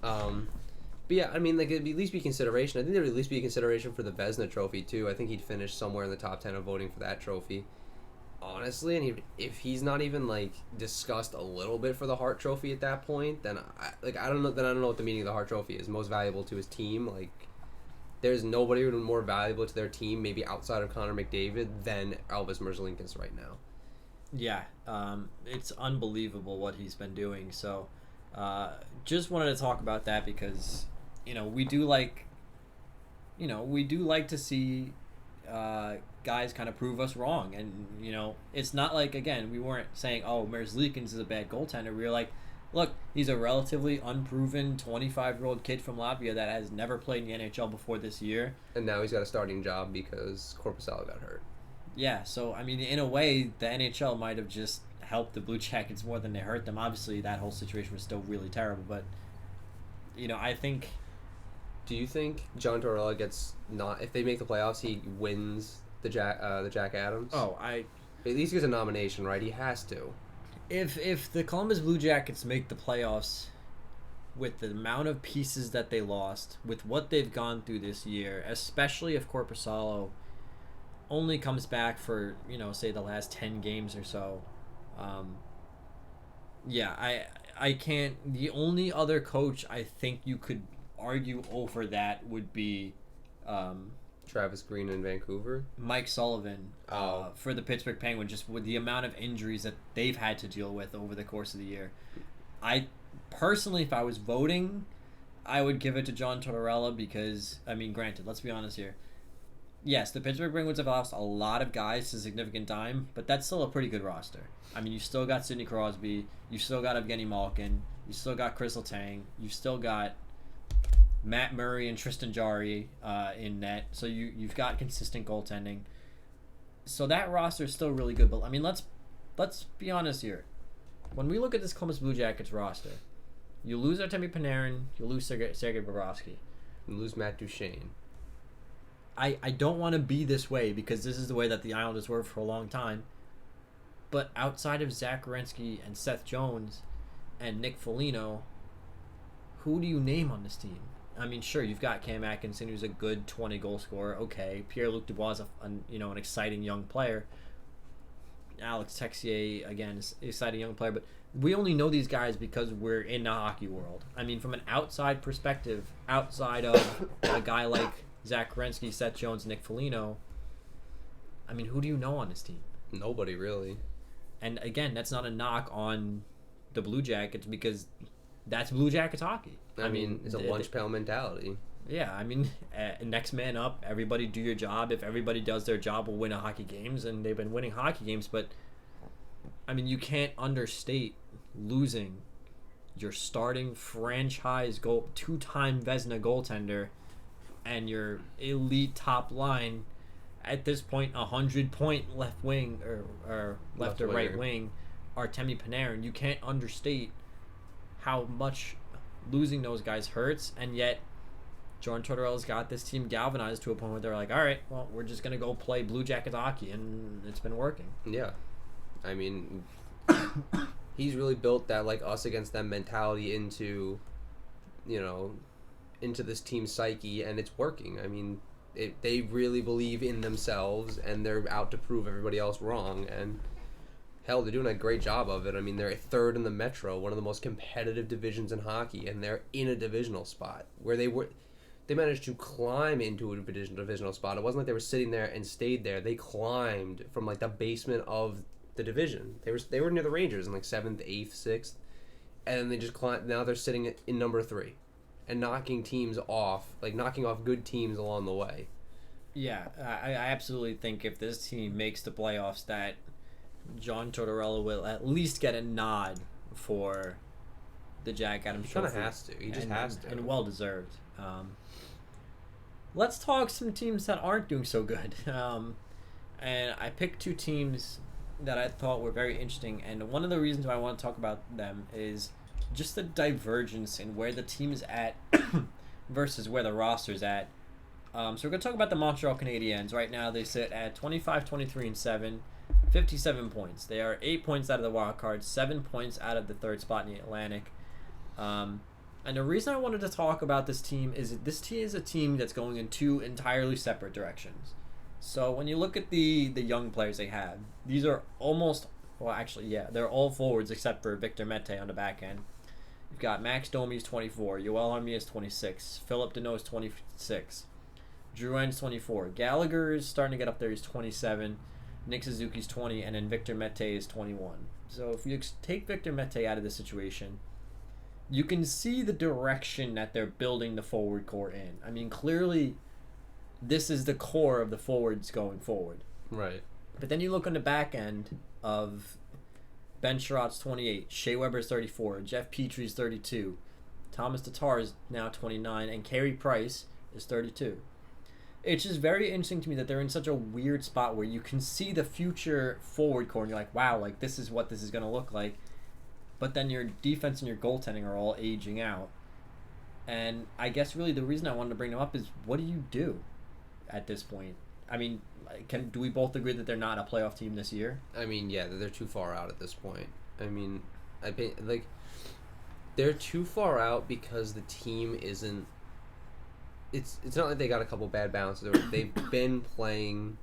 but yeah, I mean, like, it'd at least be consideration. I think there would at least be a consideration for the Vezina Trophy too. I think he'd finish somewhere in the top 10 of voting for that trophy. Honestly, and if he's not even like discussed a little bit for the Hart Trophy at that point, then I don't know what the meaning of the Hart Trophy is. Most valuable to his team, like there's nobody more valuable to their team, maybe outside of Connor McDavid, than Elvis Merzlikins right now. Yeah, it's unbelievable what he's been doing. So, just wanted to talk about that because we do like to see guys kind of prove us wrong, and it's not like, again, we weren't saying, oh, Merzlikins is a bad goaltender. We were like, look, he's a relatively unproven 25-year-old kid from Latvia that has never played in the NHL before this year, and now he's got a starting job because Korpisalo got hurt. Yeah, so I mean, in a way, the NHL might have just helped the Blue Jackets more than they hurt them. Obviously, that whole situation was still really terrible, but I think. Do you think John Tortorella if they make the playoffs, he wins the Jack Adams? Oh, at least gets a nomination, right? He has to. If the Columbus Blue Jackets make the playoffs with the amount of pieces that they lost, with what they've gone through this year, especially if Korpisalo only comes back for say the last 10 games or so, I can't. The only other coach I think you could argue over that would be Travis Green in Vancouver, Mike Sullivan for the Pittsburgh Penguins, just with the amount of injuries that they've had to deal with over the course of the year. I personally, if I was voting, I would give it to John Tortorella because, I mean, granted, let's be honest here. Yes, the Pittsburgh Penguins have lost a lot of guys to significant time, but that's still a pretty good roster. I mean, you still got Sidney Crosby, you still got Evgeny Malkin, you still got Chris Letang, you still got Matt Murray and Tristan Jarry in net, so you've got consistent goaltending. So that roster is still really good, but I mean, let's be honest here. When we look at this Columbus Blue Jackets roster, you lose Artemi Panarin, you lose Sergei Bobrovsky, you lose Matt Duchene. I don't want to be this way because this is the way that the Islanders were for a long time. But outside of Zach Werenski and Seth Jones and Nick Foligno, who do you name on this team? I mean, sure, you've got Cam Atkinson, who's a good 20-goal scorer. Okay, Pierre-Luc Dubois is an exciting young player. Alex Texier, again, is an exciting young player, but we only know these guys because we're in the hockey world. I mean, from an outside perspective, outside of a guy like Zach Kerensky, Seth Jones, Nick Foligno, I mean, who do you know on this team? Nobody really. And again, that's not a knock on the Blue Jackets because that's Blue Jackets hockey. I mean, it's a lunch pail mentality. Yeah, I mean, next man up, everybody do your job. If everybody does their job, we'll win hockey games, and they've been winning hockey games. But, I mean, you can't understate losing your starting franchise goal, two-time Vezina goaltender, and your elite top line, at this point, 100-point left wing, or left or right wing, Artemi Panarin. You can't understate how much losing those guys hurts, and yet John Tortorella's got this team galvanized to a point where they're like, all right, well, we're just going to go play Blue Jackets hockey, and it's been working. Yeah. I mean, he's really built that, like, us against them mentality into, into this team's psyche, and it's working. I mean, they really believe in themselves, and they're out to prove everybody else wrong, and hell, they're doing a great job of it. I mean, they're third in the Metro, one of the most competitive divisions in hockey, and they're in a divisional spot where they managed to climb into a divisional spot. It wasn't like they were sitting there and stayed there. They climbed from like the basement of the division. They were near the Rangers in like 7th, 8th, 6th, and then they just climbed. Now they're sitting in number 3, and knocking off good teams along the way. Yeah, I absolutely think if this team makes the playoffs, that John Tortorella will at least get a nod for the Jack Adams Trophy. He kind of has to. He just has to, and well deserved. Let's talk some teams that aren't doing so good. And I picked 2 teams that I thought were very interesting. And one of the reasons why I want to talk about them is just the divergence in where the team is at versus where the roster's at. So we're going to talk about the Montreal Canadiens. Right now they sit at 25, 23, and 7, 57 points. They are 8 points out of the wild card, 7 points out of the third spot in the Atlantic. And the reason I wanted to talk about this team is that this team is a team that's going in 2 entirely separate directions. So when you look at the young players they have, these are they're all forwards except for Victor Mete on the back end. You've got Max Domi's 24, Yoel Armia is 26, Philip Deneau is 26, Drew Ryan's 24, Gallagher is starting to get up there, he's 27, Nick Suzuki's 20, and then Victor Mete is 21. So if you take Victor Mete out of the situation, you can see the direction that they're building the forward core in. I mean, clearly, this is the core of the forwards going forward. Right. But then you look on the back end of Ben Sherratt's 28, Shea Weber's 34, Jeff Petry's 32, Thomas Tatar is now 29, and Carey Price is 32. It's just very interesting to me that they're in such a weird spot where you can see the future forward core, and you're like, wow, like this is what this is going to look like. But then your defense and your goaltending are all aging out. And I guess really the reason I wanted to bring them up is, what do you do at this point? I mean, do we both agree that they're not a playoff team this year? I mean, yeah, they're too far out at this point. I mean, they're too far out because the team isn't. It's not like they got a couple bad bounces. They've been playing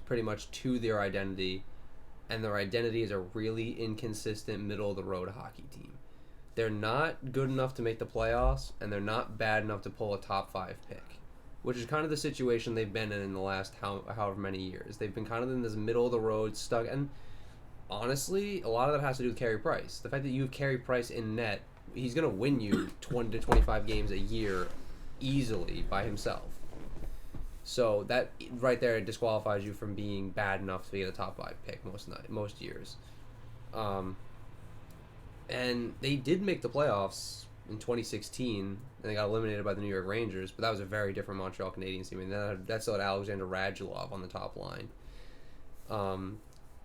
pretty much to their identity. And their identity is a really inconsistent middle-of-the-road hockey team. They're not good enough to make the playoffs, and they're not bad enough to pull a top 5 pick, which is kind of the situation they've been in the last however many years. They've been kind of in this middle-of-the-road stuck, and honestly, a lot of that has to do with Carey Price. The fact that you have Carey Price in net, he's going to win you 20 to 25 games a year easily by himself. So that right there disqualifies you from being bad enough to get a top 5 pick most years. And they did make the playoffs in 2016, and they got eliminated by the New York Rangers, but that was a very different Montreal Canadiens team. I mean, that still had Alexander Radulov on the top line.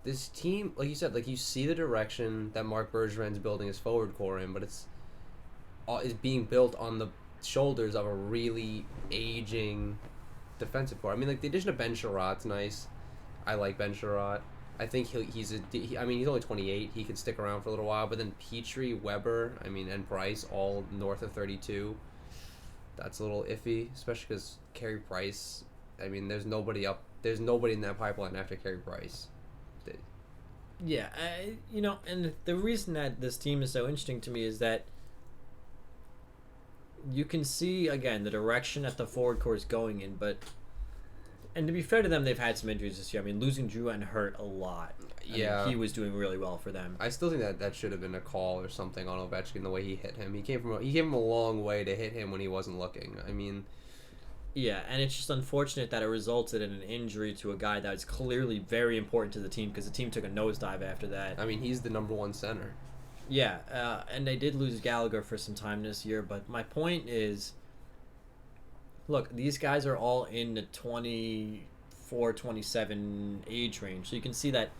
This team, like you said, like you see the direction that Marc Bergeron's building his forward core in, but it's being built on the shoulders of a really aging defensive core. I mean, like the addition of Ben Sherratt's nice. I like Ben Sherratt. I think he's only 28. He could stick around for a little while. But then Petry, Weber, and Price, all north of 32. That's a little iffy, especially because Carey Price. I mean, there's nobody in that pipeline after Carey Price. Yeah, and the reason that this team is so interesting to me is that you can see again the direction that the forward core is going in, but and to be fair to them, they've had some injuries this year. I mean, losing Drouin hurt a lot. Yeah. He was doing really well for them. I still think that should have been a call or something on Ovechkin the way he hit him. He came from a long way to hit him when he wasn't looking. I mean, yeah, and it's just unfortunate that it resulted in an injury to a guy that was clearly very important to the team because the team took a nosedive after that. I mean, he's the number one center. Yeah, and they did lose Gallagher for some time this year, but my point is, look, these guys are all in the 24, 27 age range. So you can see that,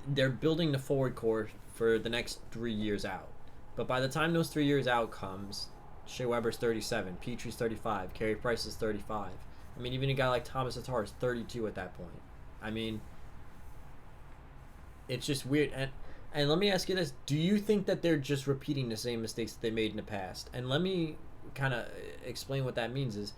they're building the forward core for the next 3 years out. But by the time those 3 years out comes, Shea Weber's 37, Petry's 35, Carey Price is 35. I mean, even a guy like Thomas Tatar is 32 at that point. I mean, it's just weird. And let me ask you this. Do you think that they're just repeating the same mistakes that they made in the past? And let me kind of explain what that means is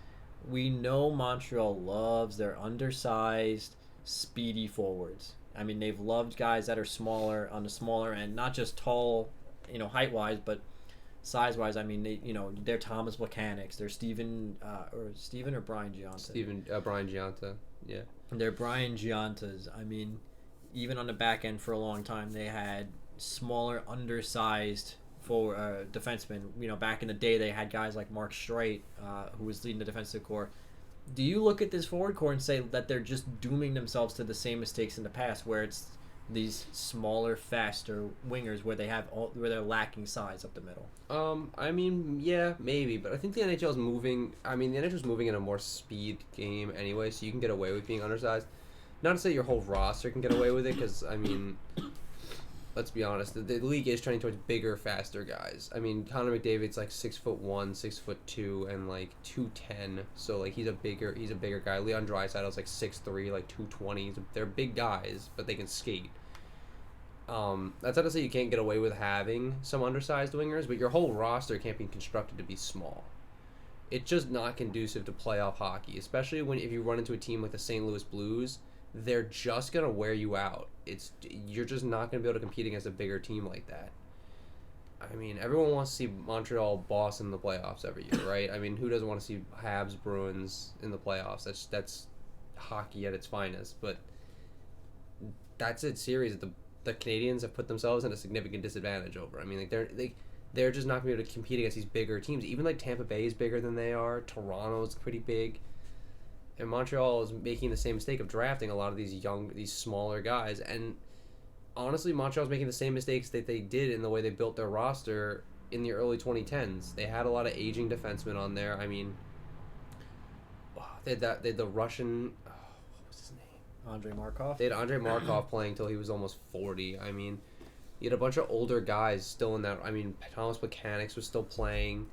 we know Montreal loves their undersized, speedy forwards. I mean, they've loved guys that are smaller on the smaller end, not just tall, height-wise, but size-wise. I mean, they're Thomas Mechanics. They're Steven or Brian Giunta. Brian Giunta, yeah. They're Brian Giuntas. I mean, even on the back end for a long time, they had smaller, undersized defensemen. Back in the day, they had guys like Mark Streit, who was leading the defensive core. Do you look at this forward core and say that they're just dooming themselves to the same mistakes in the past, where it's these smaller, faster wingers where they're lacking size up the middle? I mean, yeah, maybe, but I think the NHL is moving. I mean, the NHL is moving in a more speed game anyway, so you can get away with being undersized. Not to say your whole roster can get away with it, because I mean, let's be honest, the league is trending towards bigger, faster guys. I mean, Connor McDavid's like 6'1", 6'2", and like 210, so like he's a bigger guy. Leon Draisaitl's like 6'3", like 220. They're big guys, but they can skate. That's not to say you can't get away with having some undersized wingers, but your whole roster can't be constructed to be small. It's just not conducive to playoff hockey, especially if you run into a team like the St. Louis Blues. They're just gonna wear you out. You're just not gonna be able to compete against a bigger team like that. I mean, everyone wants to see Montreal boss in the playoffs every year, right? I mean, who doesn't want to see Habs Bruins in the playoffs? That's hockey at its finest. But that's a series that the Canadians have put themselves in a significant disadvantage over. I mean, like they're just not gonna be able to compete against these bigger teams. Even like Tampa Bay is bigger than they are. Toronto's pretty big. And Montreal is making the same mistake of drafting a lot of these smaller guys. And honestly, Montreal's making the same mistakes that they did in the way they built their roster in the early 2010s. They had a lot of aging defensemen on there. I mean, they had the Russian, what was his name? Andrei Markov. They had Andrei Markov playing until he was almost 40. I mean, you had a bunch of older guys still in that. I mean, Thomas Mechanics was still playing.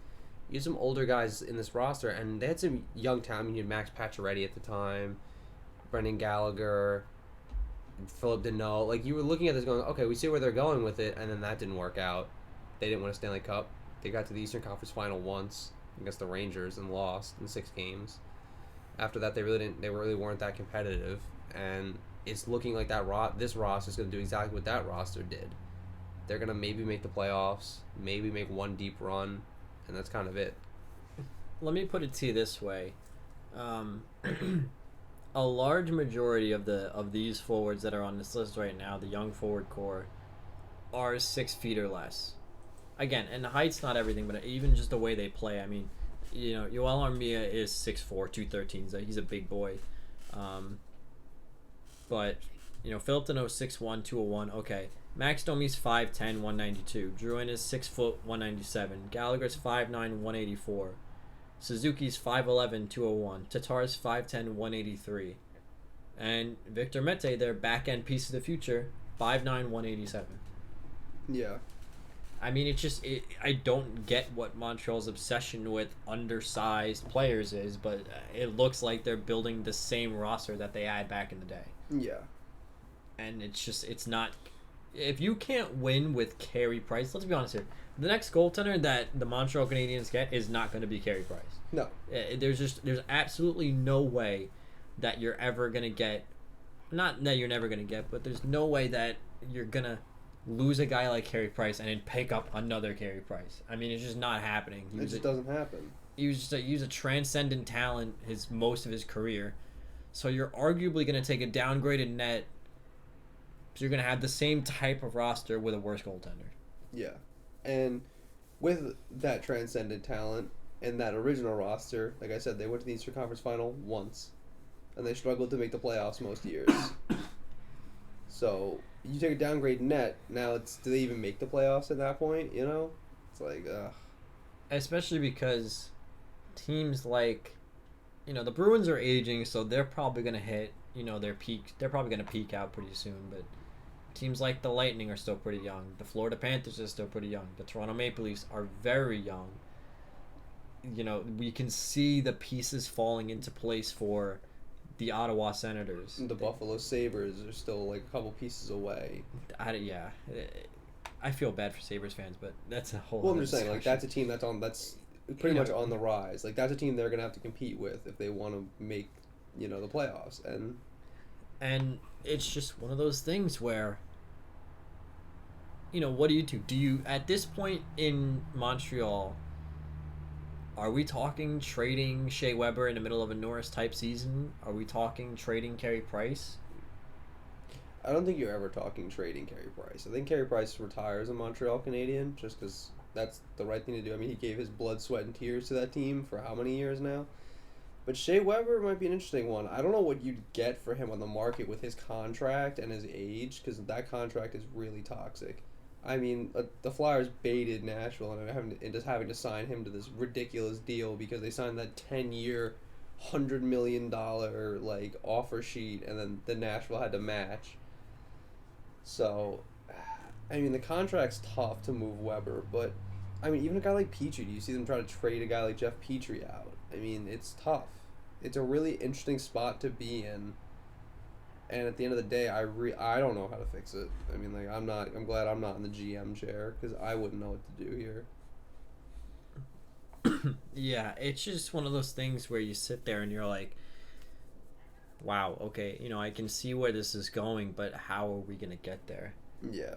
You had some older guys in this roster, and they had some young talent. I mean, you had Max Pacioretty at the time, Brendan Gallagher, Philip Deneau. Like, you were looking at this going, okay, we see where they're going with it, and then that didn't work out. They didn't win a Stanley Cup. They got to the Eastern Conference Final once against the Rangers and lost in 6 games. After that, they really weren't that competitive, and it's looking like this roster is going to do exactly what that roster did. They're going to maybe make the playoffs, maybe make one deep run, and that's kind of it. Let me put it to you this way. A large majority of these forwards that are on this list right now, the young forward core, are 6 feet or less. Again, and the height's not everything, but even just the way they play. I mean, Yoel Armia is 6'4", 213. So he's a big boy. But, Philip Deneau 6'1", 201. Okay. Max Domi's 5'10", 192. Drouin is 6 foot, 197. Gallagher's 5'9", 184. Suzuki's 5'11", 201. Tatar's 5'10", 183. And Victor Mete, their back-end piece of the future, 5'9", 187. Yeah. I mean, I don't get what Montreal's obsession with undersized players is, but it looks like they're building the same roster that they had back in the day. Yeah. And it's not... If you can't win with Carey Price, let's be honest here. The next goaltender that the Montreal Canadiens get is not going to be Carey Price. No. There's absolutely no way that you're ever going to get... Not that you're never going to get, but there's no way that you're gonna lose a guy like Carey Price and then pick up another Carey Price. I mean, it's just not happening. It just doesn't happen. He was a transcendent talent most of his career. So you're arguably going to take a downgraded net. So you're going to have the same type of roster with a worse goaltender. Yeah. And with that transcendent talent and that original roster, like I said, they went to the Eastern Conference Final once. And they struggled to make the playoffs most years. So you take a downgrade net, now do they even make the playoffs at that point, you know? It's like, Especially because teams like, the Bruins are aging, so they're probably going to hit, their peak. They're probably going to peak out pretty soon, but teams like the Lightning are still pretty young. The Florida Panthers are still pretty young. The Toronto Maple Leafs are very young. We can see the pieces falling into place for the Ottawa Senators. The Buffalo Sabres are still like a couple pieces away. I feel bad for Sabres fans, but that's a whole. Well, I'm just saying, like that's a team that's pretty much on the rise. Like that's a team they're gonna have to compete with if they want to make, the playoffs. And it's just one of those things where, what do? Do you at this point in Montreal? Are we talking trading Shea Weber in the middle of a Norris type season? Are we talking trading Carey Price? I don't think you're ever talking trading Carey Price. I think Carey Price retires a Montreal Canadian just because that's the right thing to do. I mean, he gave his blood, sweat, and tears to that team for how many years now? But Shea Weber might be an interesting one. I don't know what you'd get for him on the market with his contract and his age because that contract is really toxic. I mean, the Flyers baited Nashville and just having to sign him to this ridiculous deal because they signed that 10-year, $100 million like offer sheet, and then the Nashville had to match. So, I mean, the contract's tough to move Weber, but I mean, even a guy like Petrie, do you see them try to trade a guy like Jeff Petrie out? I mean, it's tough. It's a really interesting spot to be in. And at the end of the day, I don't know how to fix it. I mean, like, I'm glad I'm not in the GM chair because I wouldn't know what to do here. Yeah, it's just one of those things where you sit there and you're like, wow, okay, I can see where this is going, but how are we going to get there? Yeah.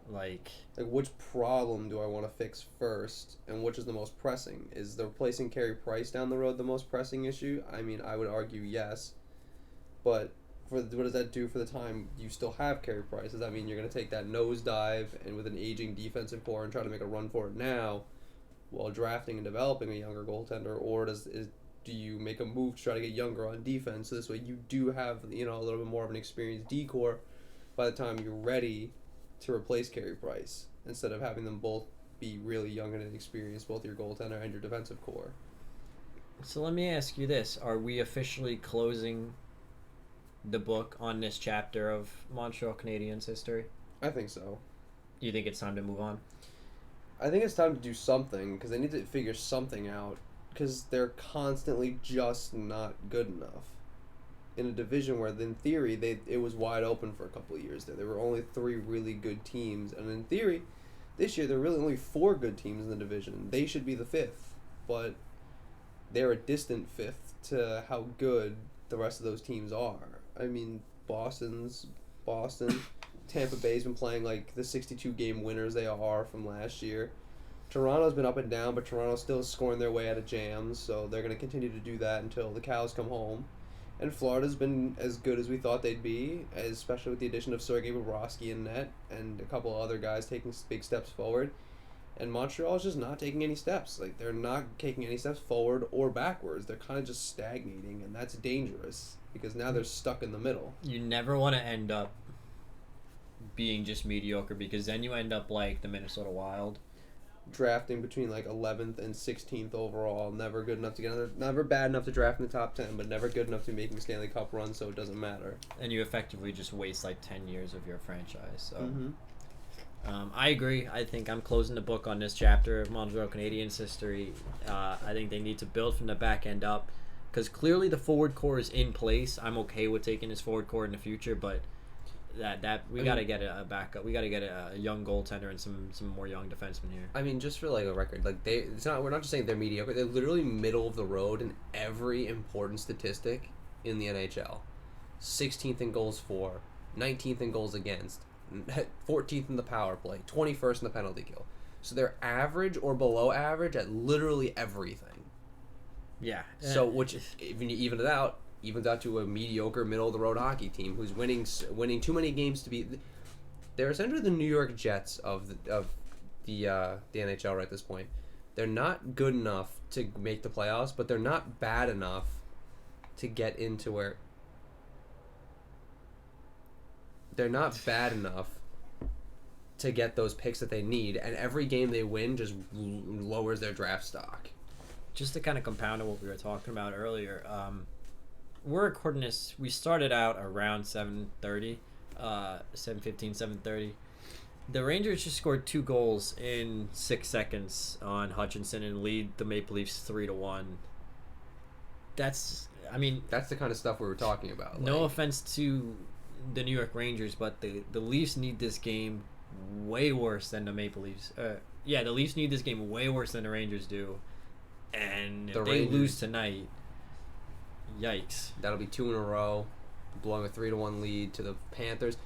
Like, which problem do I want to fix first, and which is the most pressing? Is the replacing Carey Price down the road the most pressing issue? I mean, I would argue yes, but what does that do for the time you still have Carey Price? Does that mean you're going to take that nosedive and with an aging defensive core and try to make a run for it now while drafting and developing a younger goaltender, or do you make a move to try to get younger on defense so this way you do have a little bit more of an experienced D-core by the time you're ready to replace Carey Price instead of having them both be really young and inexperienced, both your goaltender and your defensive core? So let me ask you this. Are we officially closing the book on this chapter of Montreal Canadiens history? I think so. You think it's time to move on? I think it's time to do something because they need to figure something out because they're constantly just not good enough. In a division where, in theory, it was wide open for a couple of years there. There were only 3 really good teams, and in theory, this year there are really only 4 good teams in the division. They should be the 5th, but they're a distant 5th to how good the rest of those teams are. I mean, Boston. Tampa Bay's been playing like the 62-game winners they are from last year. Toronto's been up and down, but Toronto's still scoring their way out of jams, so they're going to continue to do that until the cows come home. And Florida's been as good as we thought they'd be, especially with the addition of Sergei Bobrovsky in net and a couple of other guys taking big steps forward. And Montreal's just not taking any steps. Like, they're not taking any steps forward or backwards. They're kind of just stagnating, and that's dangerous because now they're stuck in the middle. You never want to end up being just mediocre because then you end up like the Minnesota Wild. Drafting between like 11th and 16th overall, never good enough to get never bad enough to draft in the top 10, but never good enough to be making Stanley Cup runs, so it doesn't matter. And you effectively just waste like 10 years of your franchise. So I agree. I think I'm closing the book on this chapter of Montreal Canadiens history. I think they need to build from the back end up because clearly the forward core is in place. I'm okay with taking this forward core in the future, but we got to get a backup. We got to get a young goaltender and some more young defensemen here. I mean, just for like a record, like we're not just saying they're mediocre. They're literally middle of the road in every important statistic in the NHL. 16th in goals for, 19th in goals against, 14th in the power play, 21st in the penalty kill. So they're average or below average at literally everything. Yeah. So which, even you even it out, evens out to a mediocre middle of the road hockey team who's winning too many games to be. They're essentially the New York Jets of the NHL right at this point. They're not good enough to make the playoffs, but they're not bad enough to get into where. They're not bad enough to get those picks that they need, and every game they win just lowers their draft stock. Just to kind of compound on what we were talking about earlier, we're recording this. We started out around 7:30, 7:15, 7:30. The Rangers just scored 2 goals in 6 seconds on Hutchinson and lead the Maple Leafs 3-1. That's That's the kind of stuff we were talking about. No offense to the New York Rangers, but the Leafs need this game way worse than the Maple Leafs. The Leafs need this game way worse than the Rangers do. And if they lose tonight, yikes. That'll be 2 in a row, blowing a 3-1 lead to the Panthers.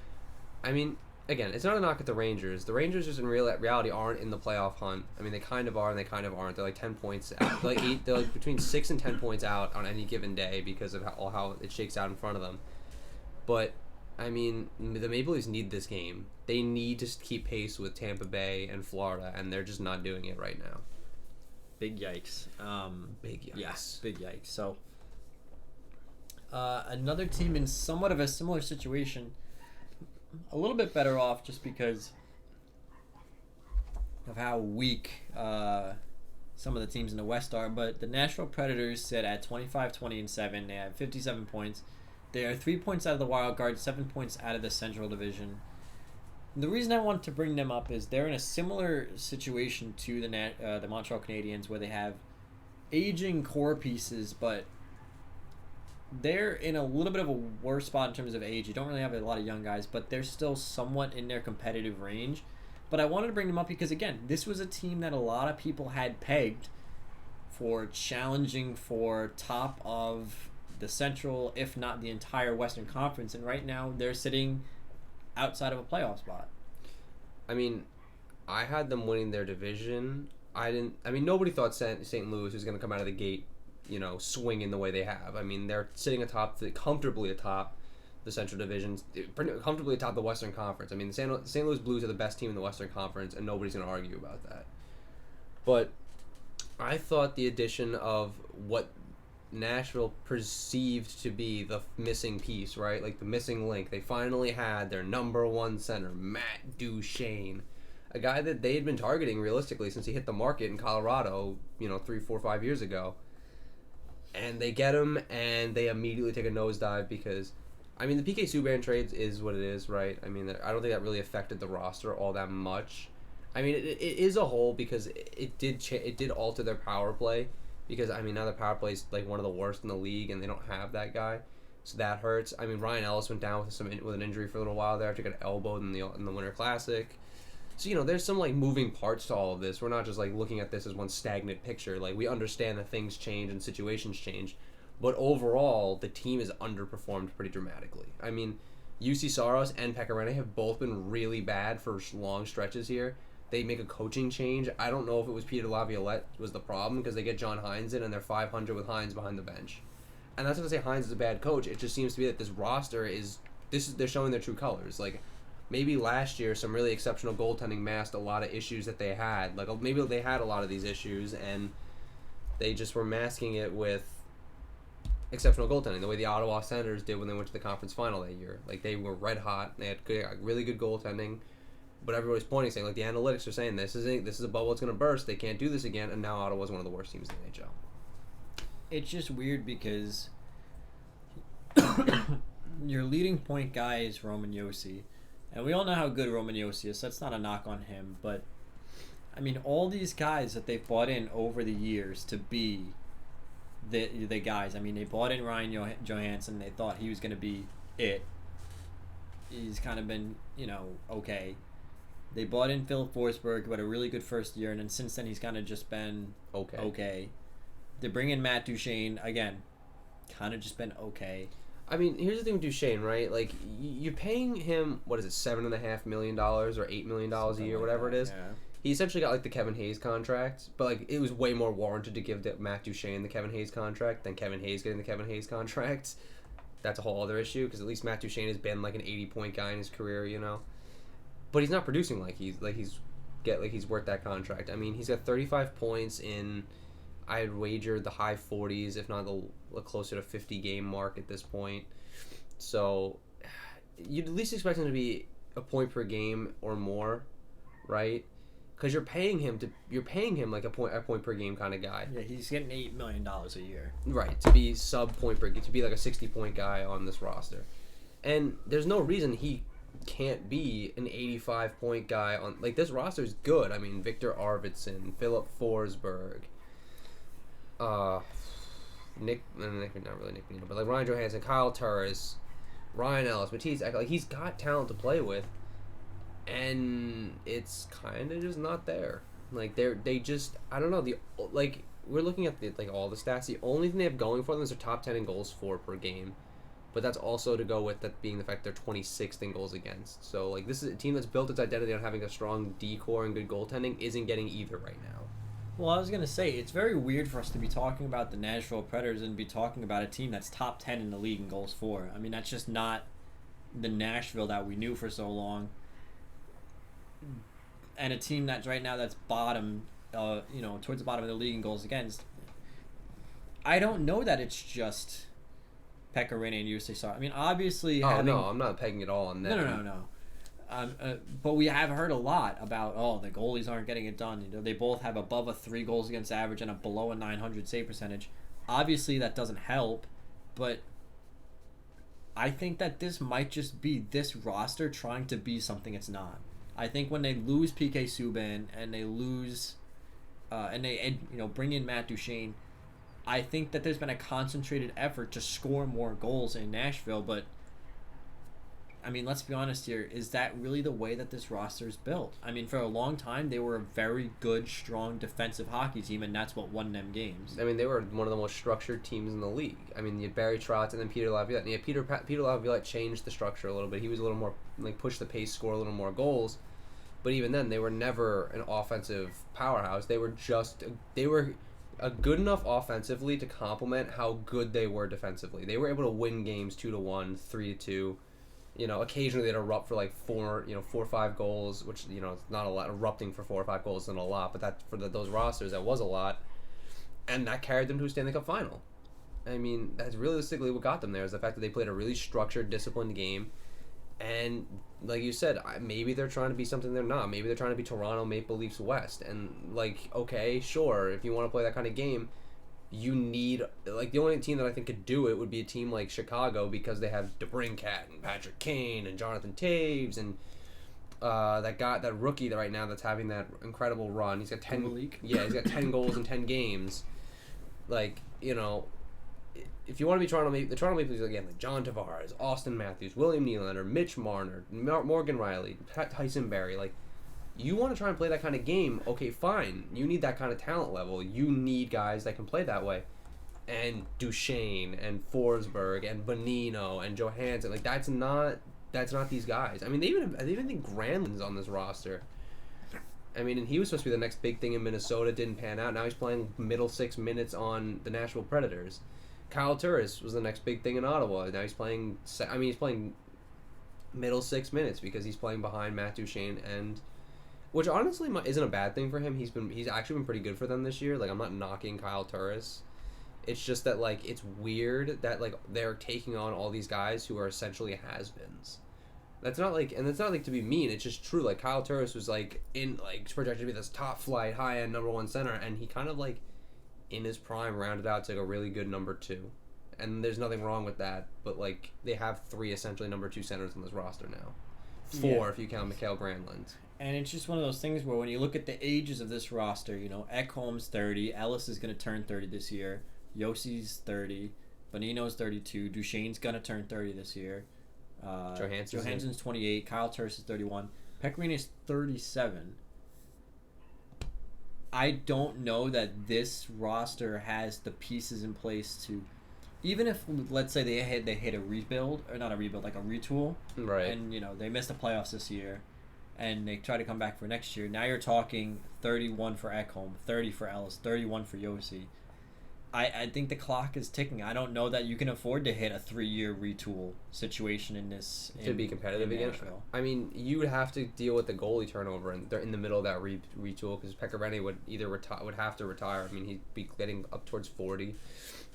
I mean, again, it's not a knock at the Rangers. The Rangers just in reality aren't in the playoff hunt. I mean, they kind of are and they kind of aren't. They're like 10 points out. They're like between 6 and 10 points out on any given day because of how it shakes out in front of them. But I mean, the Maple Leafs need this game. They need to keep pace with Tampa Bay and Florida, and they're just not doing it right now. Big yikes. Big yikes. Yes, big yikes. So, another team in somewhat of a similar situation, a little bit better off just because of how weak some of the teams in the West are, but the Nashville Predators sit at 25-20-7. They have 57 points. They are 3 points out of the wild card, 7 points out of the Central Division. The reason I want to bring them up is they're in a similar situation to the Montreal Canadiens, where they have aging core pieces, but they're in a little bit of a worse spot in terms of age. You don't really have a lot of young guys, but they're still somewhat in their competitive range. But I wanted to bring them up because, again, this was a team that a lot of people had pegged for challenging for top of the Central, if not the entire Western Conference, and right now they're sitting outside of a playoff spot. I mean, I had them winning their division. Nobody thought St. Louis was going to come out of the gate, swinging the way they have. I mean, they're sitting comfortably atop the Central Division, comfortably atop the Western Conference. I mean, the St. Louis Blues are the best team in the Western Conference, and nobody's going to argue about that. But I thought the addition of what Nashville perceived to be the missing piece, right? Like the missing link. They finally had their number 1 center, Matt Duchene, a guy that they had been targeting realistically since he hit the market in Colorado, 3, 4, 5 years ago. And they get him, and they immediately take a nosedive because, I mean, the PK Subban trades is what it is, right? I mean, I don't think that really affected the roster all that much. I mean, it is a whole because it did alter their power play. Because, I mean, now the power play is like one of the worst in the league, and they don't have that guy, so that hurts. I mean, Ryan Ellis went down with an injury for a little while there after he got elbowed in the Winter Classic. So there's some like moving parts to all of this. We're not just like looking at this as one stagnant picture. Like we understand that things change and situations change, but overall the team has underperformed pretty dramatically. I mean, UC Saros and Pekka Rinne have both been really bad for long stretches here. They make a coaching change. I don't know if it was Peter Laviolette was the problem because they get John Hines in and they're 500 with Hines behind the bench. And that's not to say Hines is a bad coach. It just seems to be that this roster they're showing their true colors. Like maybe last year some really exceptional goaltending masked a lot of issues that they had. Like maybe they had a lot of these issues and they just were masking it with exceptional goaltending, the way the Ottawa Senators did when they went to the conference final that year. Like they were red hot. They had really good goaltending. But everybody's pointing, saying, like, the analytics are saying this is a bubble that's going to burst. They can't do this again. And now Ottawa's one of the worst teams in the NHL. It's just weird because your leading point guy is Roman Josi. And we all know how good Roman Josi is, so that's not a knock on him. But, I mean, all these guys that they've brought in over the years to be the guys. I mean, they brought in Ryan Johansson. They thought he was going to be it. He's kind of been, okay. They brought in Philip Forsberg, who had a really good first year, and then since then he's kind of just been okay. They bring in Matt Duchene, again, kind of just been okay. I mean, here's the thing with Duchesne, right? Like, you're paying him, what is it, $7.5 million or $8 million a year, whatever it is. Yeah. He essentially got, like, the Kevin Hayes contract, but, like, it was way more warranted to give Matt Duchesne the Kevin Hayes contract than Kevin Hayes getting the Kevin Hayes contract. That's a whole other issue, because at least Matt Duchesne has been, like, an 80-point guy in his career, you know? But he's not producing like he's worth that contract. I mean, he's got 35 points in, I'd wager, the high 40s, if not the closer to 50 game mark at this point. So you'd at least expect him to be a point per game or more, right? Because you're paying him like a point per game kind of guy. Yeah, he's getting $8 million a year. Right, to be sub point per game, to be like a 60-point guy on this roster, and there's no reason he can't be an 85-point guy on, like, this roster is good. I mean, Victor Arvidsson, Philip Forsberg, not really Nick Bonino, but like Ryan Johansson, Kyle Turris, Ryan Ellis, Matisse, like, he's got talent to play with, and it's kind of just not there. Like, they just, I don't know, we're looking at all the stats. The only thing they have going for them is their top 10 in goals for per game. But that's also to go with that being the fact they're 26th in goals against. So, like, this is a team that's built its identity on having a strong D-core and good goaltending, isn't getting either right now. Well, I was going to say, it's very weird for us to be talking about the Nashville Predators and be talking about a team that's top 10 in the league in goals for. I mean, that's just not the Nashville that we knew for so long. And a team that's right now that's bottom, towards the bottom of the league in goals against. I don't know that it's just Pekka Rinne and USA Saar. I mean, obviously... no, I'm not pegging it all on them. No. But we have heard a lot about, the goalies aren't getting it done. You know, they both have above a 3 goals against average and a below a 900 save percentage. Obviously, that doesn't help, but I think that this might just be this roster trying to be something it's not. I think when they lose PK Subban and they lose, bring in Matt Duchesne, I think that there's been a concentrated effort to score more goals in Nashville, but I mean, let's be honest here, is that really the way that this roster is built? I mean, for a long time, they were a very good, strong defensive hockey team, and that's what won them games. I mean, they were one of the most structured teams in the league. I mean, you had Barry Trotz and then Peter Laviolette. And Peter Laviolette changed the structure a little bit. He was a little more, push the pace, score a little more goals. But even then, they were never an offensive powerhouse. They were good enough offensively to complement how good they were defensively. They were able to win games 2-1, 3-2. Occasionally they'd erupt for 4 or 5 goals, which it's not a lot. Erupting for 4 or 5 goals isn't a lot, but that for those rosters that was a lot, and that carried them to a Stanley Cup final. I mean, that's realistically what got them there is the fact that they played a really structured, disciplined game, and like you said, maybe they're trying to be something they're not. Maybe they're trying to be Toronto Maple Leafs West, and okay, sure, if you want to play that kind of game, you need, the only team that I think could do it would be a team like Chicago because they have DeBrincat and Patrick Kane and Jonathan Taves and that rookie that right now that's having that incredible run. He's got 10. Yeah, he's got 10 goals in 10 games. If you want to be the Toronto Maple Leafs again, John Tavares, Austin Matthews, William Nylander, Mitch Marner, Morgan Riley, Tyson Barrie, you want to try and play that kind of game, okay, fine. You need that kind of talent level. You need guys that can play that way. And Duchesne and Forsberg and Bonino and Johansson, that's not these guys. I mean, they even think Granlund's on this roster. I mean, and he was supposed to be the next big thing in Minnesota, didn't pan out. Now he's playing middle 6 minutes on the Nashville Predators. Kyle Turris was the next big thing in Ottawa. Now he's playing middle 6 minutes because he's playing behind Matt Duchesne, and which honestly isn't a bad thing for him. He's actually been pretty good for them this year. I'm not knocking Kyle Turris. It's just that it's weird that they're taking on all these guys who are essentially has-beens. That's not and it's not to be mean. It's just true. Kyle Turris was projected to be this top flight, high end number 1 center, and he kind of in his prime rounded out to a really good number 2. And there's nothing wrong with that. But they have 3 essentially number 2 centers on this roster now. 4 if you count Mikael Granlund. And it's just one of those things where when you look at the ages of this roster, Ekholm's 30, Ellis is going to turn 30 this year, Yossi's 30, Bonino's 32, Duchesne's going to turn 30 this year, Johansson's 28, Kyle Turris is 31, Pekka Rinne is 37. I don't know that this roster has the pieces in place to even if, let's say, they hit a rebuild, or not a rebuild, like a retool, Right. and they missed the playoffs this year, and they try to come back for next year. Now you're talking 31 for Ekholm, 30 for Ellis, 31 for Yossi. I think the clock is ticking. I don't know that you can afford to hit a 3-year retool situation in this To be competitive again. Nashville. I mean, you would have to deal with the goalie turnover, and they're in the middle of that retool because Pecorine would either would have to retire. I mean, he'd be getting up towards 40.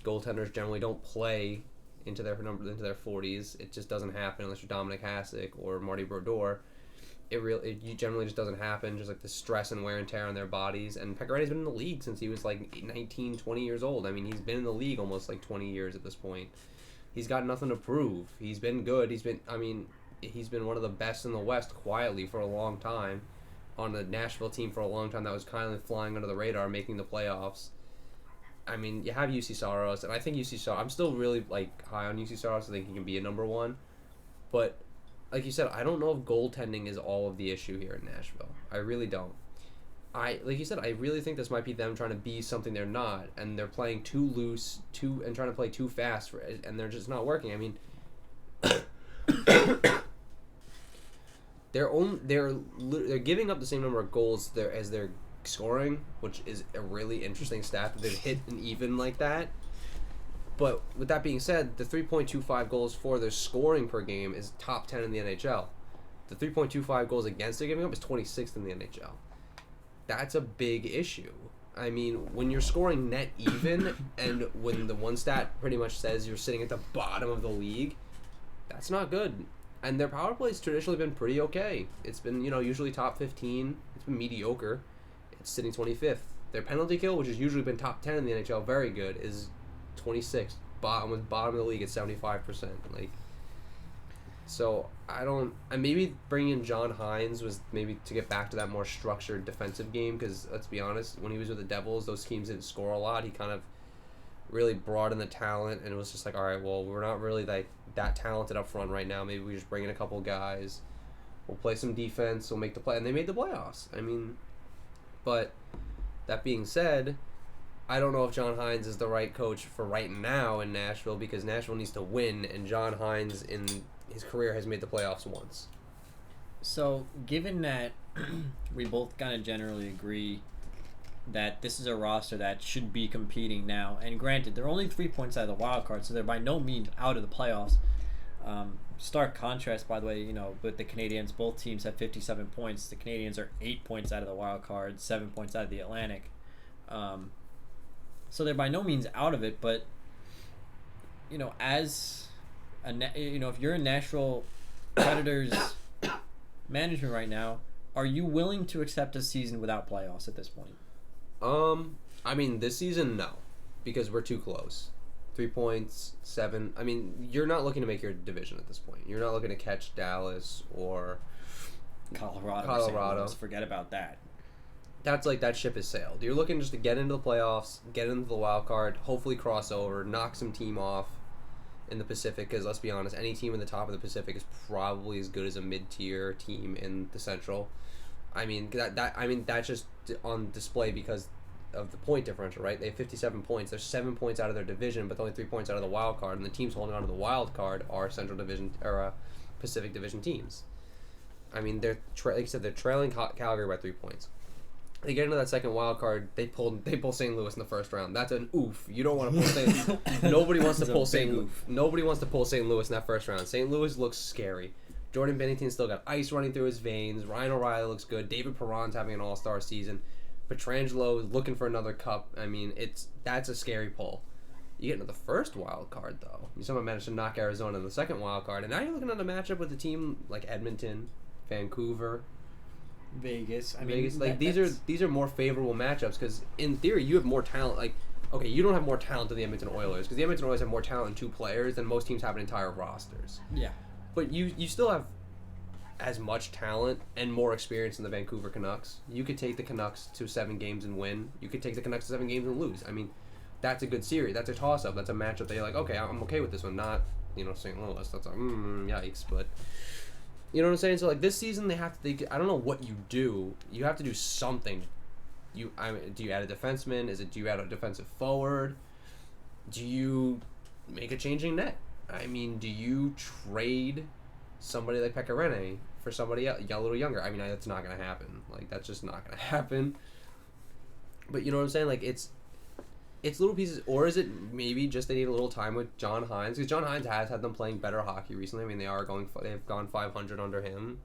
Goaltenders generally don't play into their 40s. It just doesn't happen unless you're Dominic Hasek or Marty Brodeur. It generally just doesn't happen, just like the stress and wear and tear on their bodies. And Pecorine's been in the league since he was like 19, 20 years old. I mean, he's been in the league almost like 20 years at this point. He's got nothing to prove. He's been good. He's been one of the best in the West quietly for a long time, on the Nashville team for a long time that was kind of flying under the radar, making the playoffs. I mean, you have UC Saros, and I think UC Saros, I'm still really high on UC Saros. I think he can be a number one, but like you said, I don't know if goaltending is all of the issue here in Nashville. I really don't. Like you said, I really think this might be them trying to be something they're not, and they're playing too loose, and trying to play too fast, and they're just not working. I mean, they're giving up the same number of goals as they're scoring, which is a really interesting stat that they've hit an even like that. But with that being said, the 3.25 goals for their scoring per game is top 10 in the NHL. The 3.25 goals against they're giving up is 26th in the NHL. That's a big issue. I mean, when you're scoring net even, and when the one stat pretty much says you're sitting at the bottom of the league, that's not good. And their power play's traditionally been pretty okay. It's been, usually top 15. It's been mediocre. It's sitting 25th. Their penalty kill, which has usually been top 10 in the NHL, very good, is 26th. Bottom of the league at 75%. So and maybe bringing in John Hines was maybe to get back to that more structured defensive game, because let's be honest, when he was with the Devils, those teams didn't score a lot. He kind of really brought in the talent, and it was just like, all right, well, we're not really that talented up front right now. Maybe we just bring in a couple guys. We'll play some defense. We'll make the play, and they made the playoffs. I mean, but that being said, I don't know if John Hines is the right coach for right now in Nashville, because Nashville needs to win, and John Hines in his career has made the playoffs once. So, given that we both kind of generally agree that this is a roster that should be competing now, and granted, they're only 3 points out of the wild card, so they're by no means out of the playoffs. Stark contrast, by the way, with the Canadiens, both teams have 57 points. The Canadiens are 8 points out of the wild card, 7 points out of the Atlantic. So they're by no means out of it, but if you're in Nashville Predators management right now, are you willing to accept a season without playoffs at this point? I mean, this season, no, because we're too close. 3 points, 7. I mean, you're not looking to make your division at this point. You're not looking to catch Dallas or Colorado. Let's forget about that. That's that ship has sailed. You're looking just to get into the playoffs, get into the wild card, hopefully cross over, knock some team off in the Pacific, because let's be honest, any team in the top of the Pacific is probably as good as a mid-tier team in the Central. I mean, that's just on display because of the point differential, right? They have 57 points. They're 7 points out of their division, but only 3 points out of the wild card, and the teams holding on to the wild card are Central Division or Pacific Division teams. I mean, like you said, they're trailing Calgary by 3 points. They get into that second wild card. They pull St. Louis in the first round. That's an oof. You don't want to pull St. Nobody wants to pull St. Louis. Nobody wants to pull St. Louis in that first round. St. Louis looks scary. Jordan Binnington still got ice running through his veins. Ryan O'Reilly looks good. David Perron's having an all-star season. Pietrangelo is looking for another cup. I mean, that's a scary pull. You get into the first wild card, though. You somehow managed to knock Arizona in the second wild card, and now you're looking at a matchup with a team like Edmonton, Vancouver, Vegas. These are more favorable matchups, because in theory you have more talent. Okay, you don't have more talent than the Edmonton Oilers, because the Edmonton Oilers have more talent in 2 players than most teams have in entire rosters. Yeah, but you still have as much talent and more experience than the Vancouver Canucks. You could take the Canucks to 7 games and win. You could take the Canucks to 7 games and lose. I mean, that's a good series. That's a toss-up. That's a matchup that you're like, okay, I'm okay with this one. Not St. Louis. That's yikes, but. You know what I'm saying? So this season I don't know what you do. You have to do something. Do you add a defenseman? Do you add a defensive forward? Do you make a changing net. I mean, do you trade somebody like Pekka Rinne for somebody else, a little younger? I mean, that's not going to happen. Like, that's just not going to happen. But you know what I'm saying? Like, it's little pieces, or is it maybe just they need a little time with John Hines? Because John Hines has had them playing better hockey recently. I mean, they've gone 500 under him.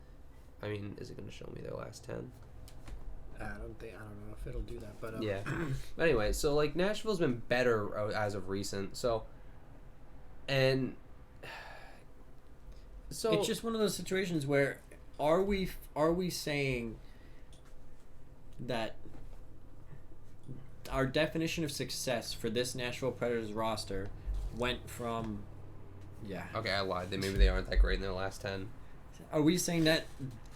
I mean, is it going to show me their last 10? I don't know if it'll do that, but yeah. But anyway, so like Nashville's been better as of recent. So it's just one of those situations where are we saying that our definition of success for this Nashville Predators roster went from okay, I lied. Maybe they aren't that great in their last 10. Are we saying that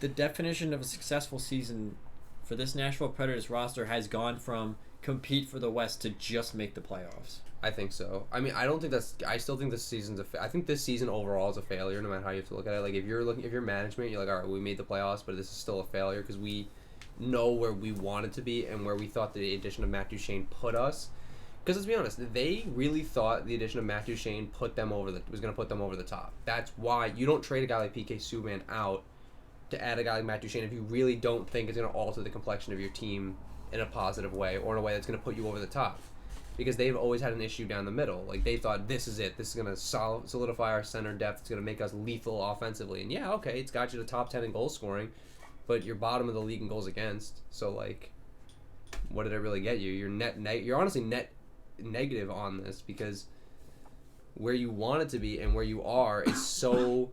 the definition of a successful season for this Nashville Predators roster has gone from compete for the West to just make the playoffs? I think so. I mean, I still think this season's I think this season overall is a failure, no matter how you have to look at it. Like, if you're management, you're like, all right, we made the playoffs, but this is still a failure because we know where we wanted to be and where we thought the addition of Matt Duchene put us. Because let's be honest, they really thought the addition of Matt Duchene was going to put them over the top. That's why you don't trade a guy like PK Subban out to add a guy like Matt Duchene if you really don't think it's going to alter the complexion of your team in a positive way or in a way that's going to put you over the top. Because they've always had an issue down the middle. Like, they thought, this is it. This is going to solidify our center depth. It's going to make us lethal offensively. And yeah, okay, it's got you to top 10 in goal scoring, but you're bottom of the league in goals against. So, like, what did it really get you? You're honestly net negative on this because where you want it to be and where you are is so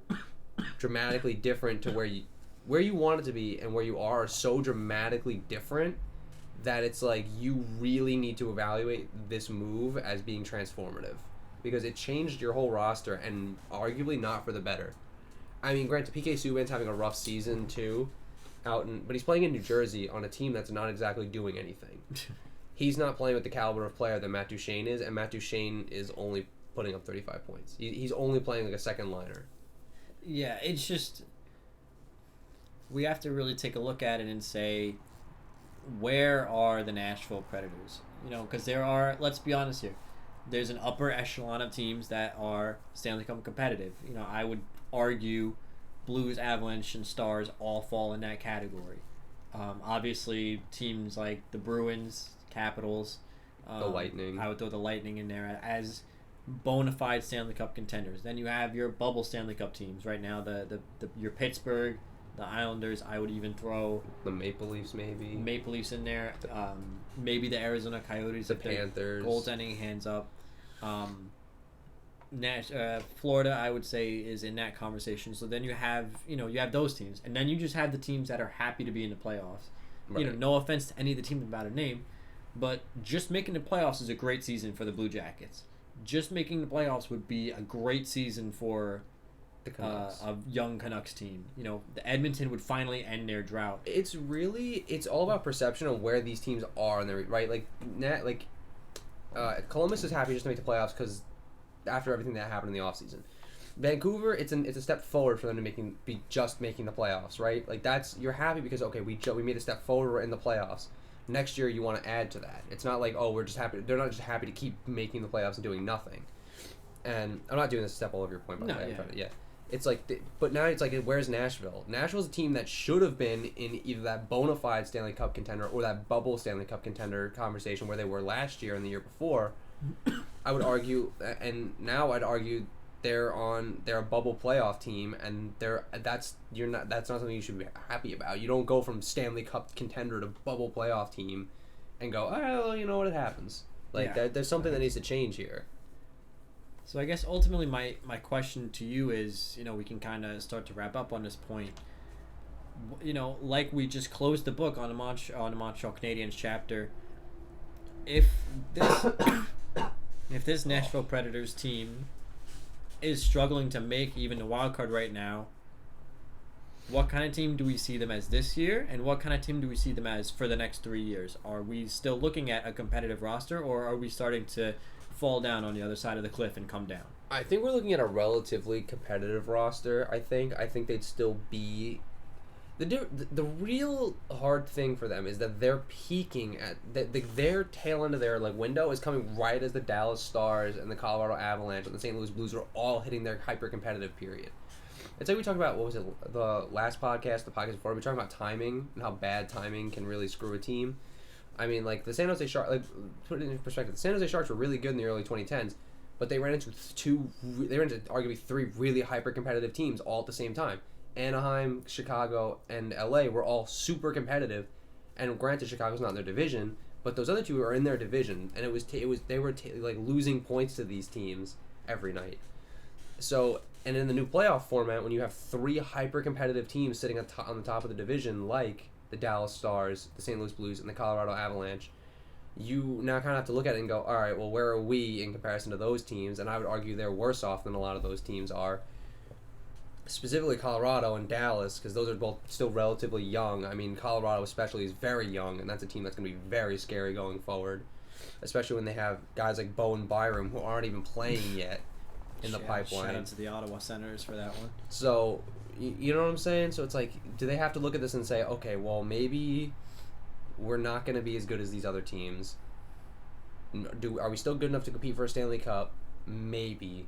dramatically different to where you want it to be and where you are so dramatically different that it's like you really need to evaluate this move as being transformative because it changed your whole roster and arguably not for the better. I mean, granted, PK Subban's having a rough season too, but he's playing in New Jersey on a team that's not exactly doing anything. He's not playing with the caliber of player that Matt Duchene is, and Matt Duchene is only putting up 35 points. He's only playing like a second liner. Yeah, it's just we have to really take a look at it and say, where are the Nashville Predators? You know, because there are, let's be honest here, there's an upper echelon of teams that are Stanley Cup competitive. You know, I would argue Blues, Avalanche, and Stars all fall in that category. Obviously, teams like the Bruins, Capitals, the Lightning. I would throw the Lightning in there as bona fide Stanley Cup contenders. Then you have your bubble Stanley Cup teams right now. Your Pittsburgh, the Islanders. I would even throw the Maple Leafs, maybe Maple Leafs in there. Maybe the Arizona Coyotes. The Panthers. Goaltending hands up. Florida, I would say, is in that conversation. So then you have those teams, and then you just have the teams that are happy to be in the playoffs. Right. You know, no offense to any of the teams about a name, but just making the playoffs is a great season for the Blue Jackets. Just making the playoffs would be a great season for a young Canucks team. You know, the Edmonton would finally end their drought. It's all about perception of where these teams are, and they're right. Columbus is happy just to make the playoffs because after everything that happened in the offseason. Vancouver, it's a step forward for them to be just making the playoffs, right? Like you're happy because okay, we made a step forward, we're in the playoffs. Next year you want to add to that. It's not like we're just happy. They're not just happy to keep making the playoffs and doing nothing. And I'm not doing this to step all over your point, by the way. Yeah. It's like, but now it's like, where's Nashville? Nashville's a team that should have been in either that bona fide Stanley Cup contender or that bubble Stanley Cup contender conversation where they were last year and the year before. I would argue, and now I'd argue they're a bubble playoff team, and that's not something you should be happy about. You don't go from Stanley Cup contender to bubble playoff team, and go, oh, you know what, it happens. There's something that needs to change here. So I guess ultimately my question to you is, you know, we can kind of start to wrap up on this point. You know, like we just closed the book on the Montreal Canadiens chapter. If this Nashville Predators team is struggling to make even the wild card right now, what kind of team do we see them as this year, and what kind of team do we see them as for the next 3 years? Are we still looking at a competitive roster, or are we starting to fall down on the other side of the cliff and come down? I think we're looking at a relatively competitive roster. I think they'd still be The real hard thing for them is that they're peaking at their tail end of their like window is coming right as the Dallas Stars and the Colorado Avalanche and the St. Louis Blues are all hitting their hyper competitive period. It's like we talked about, what was it, the last podcast, the podcast before, we talked about timing and how bad timing can really screw a team. I mean, like, the San Jose Sharks, like, put it in perspective, the San Jose Sharks were really good in the early 2010s, but they ran into arguably three really hyper-competitive teams all at the same time. Anaheim, Chicago, and LA were all super competitive, and granted, Chicago's not in their division, but those other two are in their division, and they were losing points to these teams every night. So, and in the new playoff format, when you have three hyper-competitive teams sitting on the top of the division, like the Dallas Stars, the St. Louis Blues, and the Colorado Avalanche, you now kind of have to look at it and go, all right, well, where are we in comparison to those teams? And I would argue they're worse off than a lot of those teams are. Specifically Colorado and Dallas, because those are both still relatively young. I mean, Colorado especially is very young, and that's a team that's going to be very scary going forward, especially when they have guys like Bo and Byram who aren't even playing yet in the pipeline. Shout out to the Ottawa Senators for that one. So, you know what I'm saying? So it's like, do they have to look at this and say, okay, well, maybe we're not going to be as good as these other teams? Are we still good enough to compete for a Stanley Cup? Maybe.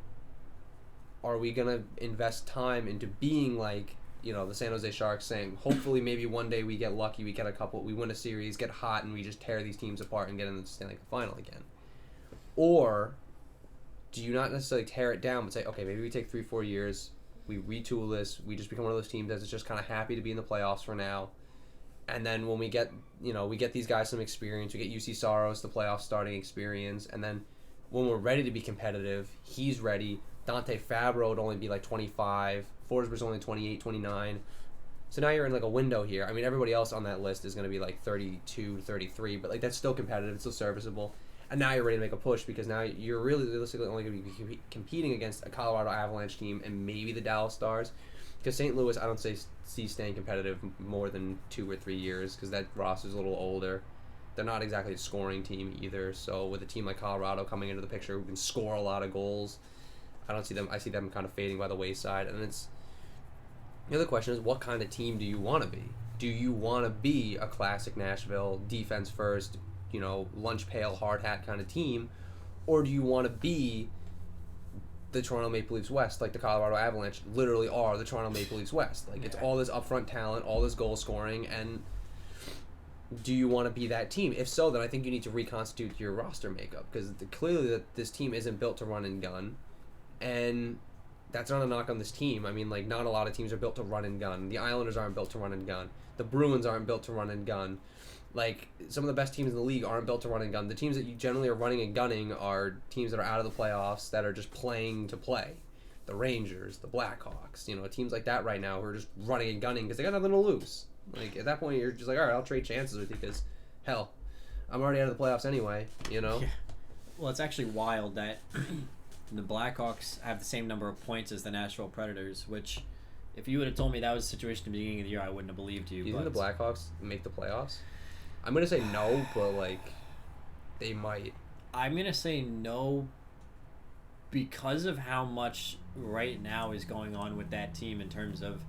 Are we going to invest time into being like, the San Jose Sharks, saying, hopefully maybe one day we get lucky, we get a couple, we win a series, get hot, and we just tear these teams apart and get in the Stanley Cup final again? Or do you not necessarily tear it down, but say, okay, maybe we take 3-4 years, we retool this, we just become one of those teams that's just kind of happy to be in the playoffs for now, and then when we get, we get these guys some experience, we get UC Saros, the playoff starting experience, and then when we're ready to be competitive, he's ready. Dante Fabro would only be like 25, Forsberg's only 28, 29. So now you're in like a window here. I mean, everybody else on that list is going to be like 32, 33, but like that's still competitive, it's still serviceable. And now you're ready to make a push because now you're really realistically only going to be competing against a Colorado Avalanche team and maybe the Dallas Stars. Because St. Louis, I don't see staying competitive more than 2 or 3 years because that roster's a little older. They're not exactly a scoring team either. So with a team like Colorado coming into the picture who can score a lot of goals, I see them kind of fading by the wayside. And the other question is, what kind of team do you want to be? Do you want to be a classic Nashville defense first, lunch pail, hard hat kind of team, or do you want to be the Toronto Maple Leafs West, like the Colorado Avalanche literally are the Toronto Maple Leafs West? Like, it's all this upfront talent, all this goal scoring, and do you want to be that team? If so, then I think you need to reconstitute your roster makeup, because clearly that this team isn't built to run and gun, and that's not a knock on this team. I mean, like, not a lot of teams are built to run and gun. The Islanders aren't built to run and gun. The Bruins aren't built to run and gun. Like, some of the best teams in the league aren't built to run and gun. The teams that you generally are running and gunning are teams that are out of the playoffs that are just playing to play. The Rangers, the Blackhawks, teams like that right now who are just running and gunning because they got nothing to lose. Like, at that point, you're just like, all right, I'll trade chances with you because, hell, I'm already out of the playoffs anyway, Yeah. Well, it's actually wild that the Blackhawks have the same number of points as the Nashville Predators, which, if you would have told me that was the situation at the beginning of the year, I wouldn't have believed you. Do you think the Blackhawks make the playoffs? I'm going to say no, but, like, they might. I'm going to say no because of how much right now is going on with that team in terms of,